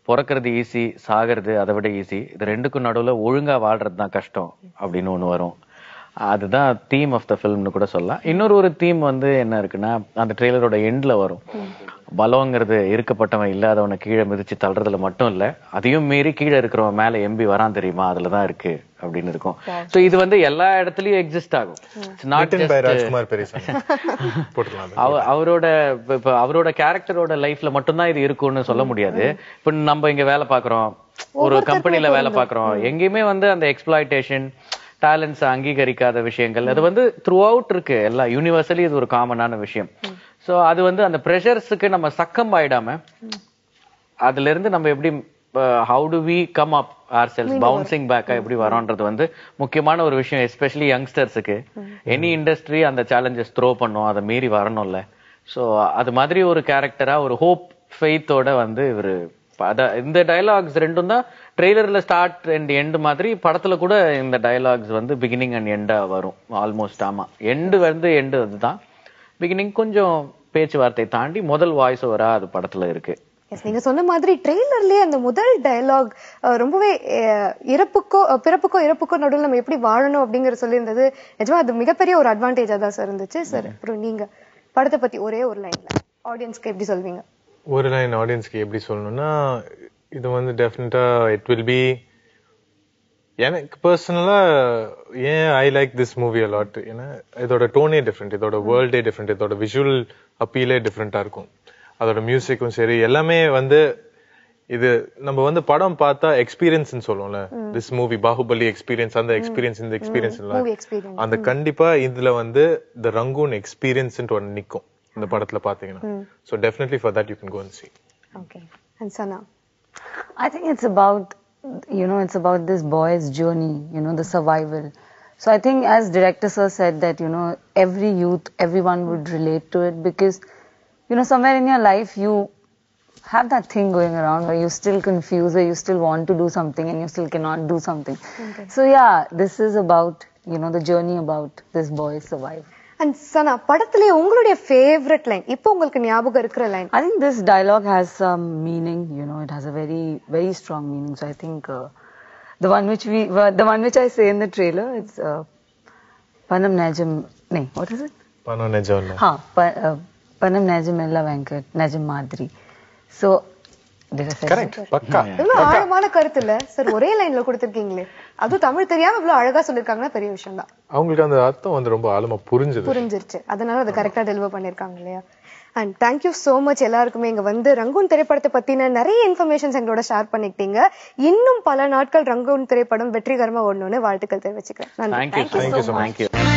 பிறக்கிறது ஈஸி, சாகிறது அதை விட ஈஸி, இது ரெண்டுக்கும் நடுவுல ஒழுங்கா வாழ்றது தான் கஷ்டம் அப்படின்னு ஒண்ணு வரும். அதுதான் தீம் ஆஃப் த ஃபிலிம்னு கூட சொல்லலாம். இன்னொரு தீம் வந்து என்ன இருக்குன்னா, அந்த ட்ரெய்லரோட எண்ட்ல வரும், பலங்கிறது இருக்கப்பட்டவன் இல்லாதவனை கீழே மிதிச்சு தள்ளுறதுல மட்டும் இல்ல, அதையும் மீறி கீழே இருக்கிறவன் மேல எம்பி வரான் தெரியுமா, அதுலதான் இருக்கு அப்படின்னு இருக்கும். சோ இது வந்து எல்லா இடத்துலயும் எக்ஸிஸ்ட் ஆகும். அவரோட கேரக்டரோட லைஃப்ல மட்டும்தான் இது இருக்கும்னு சொல்ல முடியாது. இப்ப நம்ம இங்க வேலை பாக்குறோம், ஒரு கம்பெனில வேலை பாக்குறோம், எங்கேயுமே வந்து அந்த எக்ஸ்பிளாய்டேஷன், டேலண்ட்ஸ் அங்கீகரிக்காத விஷயங்கள் அது வந்து த்ரூ அவுட் இருக்கு. எல்லாம் யூனிவர்சலி இது ஒரு காமனான விஷயம். சோ அது வந்து அந்த ப்ரெஷர்ஸுக்கு நம்ம சக்கம் ஆயிடாம அதுல இருந்து நம்ம எப்படி how do we come up our cells bouncing பேக்கா எப்படி வரோன்றது வந்து முக்கியமான ஒரு விஷயம். எஸ்பெஷலி யங்ஸ்டர்ஸுக்கு எனி இண்டஸ்ட்ரி அந்த சேலஞ்சஸ் த்ரோ பண்ணும், அதை மீறி வரணும்ல. சோ அது மாதிரி ஒரு கேரக்டரா ஒரு ஹோப் ஃபெய்த்தோட வந்து இவரு இந்த டயலாக்ஸ் ரெண்டும் தான் ட்ரெய்லர்ல ஸ்டார்ட் அண்ட் எண்ட் மாதிரி, படத்துல கூட இந்த டயலாக்ஸ் வந்து பிகினிங் அண்ட் எண்டா வரும் ஆல்மோஸ்ட். ஆமா, எண்டு வந்து எண்டு அதுதான், பிகினிங் கொஞ்சம் பேச்சுவார்த்தை தாண்டி முதல் வாய்ஸ் ஓவரா அது படத்துல இருக்கு. நீங்க சொன்ன மாதிரி ட்ரெய்லர்லயே அந்த முதல் டயலாக் ரொம்பவே பிறப்புக்கோ நடுவில் நம்ம எப்படி வாழணும் அப்படிங்கிற சொல்லியிருந்தது. நிஜமா அது மிகப்பெரிய ஒரு அட்வான்டேஜா தான் சார் இருந்துச்சு. சார் அப்புறம் நீங்க படத்தை பத்தி ஒரே ஒரு லைன்ல ஆடியன்ஸ்க்கு எப்படி சொல்வீங்க? ஒரு லைன் ஆடியன்ஸ்க்கு எப்படி சொல்லணும்னா, இது வந்து டெஃபினட்டா இட் வில் பி, எனக்கு பர்சனலா ஏன் I like this movie a lot, ஏன்னா இதோட டோனே டிஃப்ரெண்ட், இதோட வேர்ல்டே டிஃப்ரெண்ட், இதோட விஷுவல் அப்பீலே டிஃப்ரெண்டா இருக்கும், அதோட மியூசிக்கும் சரி எல்லாமே வந்து இது நம்ம வந்து படம் பார்த்தா எக்ஸ்பீரியன்ஸ் சொல்லுவோம்ல, திஸ் மூவி பாகுபலி எக்ஸ்பீரியன்ஸ், அந்த எக்ஸ்பீரியன்ஸ் இந்த எக்ஸ்பீரியன்ஸ் இல்ல, அந்த கண்டிப்பா இதுல வந்து த ரங்கூன் எக்ஸ்பீரியன்ஸ் ஒன்னு நிக்கும் இந்த படத்துல பாத்தீங்கன்னா. So definitely for that you can go and see. Okay. And Sana? I think it's about, it's about this boy's journey, the survival. So I think as director sir said that, every youth, everyone would relate to it because, somewhere in your life you have that thing going around where you're still confused, where you still want to do something and you still cannot do something. Okay. So yeah, this is about, the journey about this boy's survival. And Sana, படத்திலே உங்களுடைய favourite line, இப்போ உங்களுக்கு ஞாபகம் இருக்கிற line? I think this dialogue has some meaning, it has a very, very strong meaning. So I think the one which I say in the trailer, it's Panam Najam, what is it? Panam Najam. Panam Najam Ella Venkat, Najam Madri. So correct, பக்கா. ரொம்ப ஆழமான கருத்து இல்ல sir, ஒரே லைன்ல கொடுத்திருக்கீங்களே, அது தமிழ் தெரியாம இவ்வளவு அழகா சொல்லிருக்காங்கன்னா பெரிய விஷயம் தான். அவங்களுக்கு அந்த அர்த்தம் வந்து ரொம்ப ஆழமா புரிஞ்சிருச்சு, அதனால அதை கரெக்டா டெலிவர் பண்ணிருக்காங்க இல்லையா. அண்ட் தேங்க்யூ சோ மச் எல்லாருக்குமே. இங்க வந்து ரங்கூன் திரைப்படத்தை பத்தின நிறைய இன்ஃபர்மேஷன்ஸ் எங்களோட ஷேர் பண்ணிக்கிட்டீங்க. இன்னும் பல நாட்கள் ரங்கூன் திரைப்படம் வெற்றிகரமா ஓடணும்னு வாழ்த்துக்கள் தெரிவிச்சுக்கிறேன். நன்றி.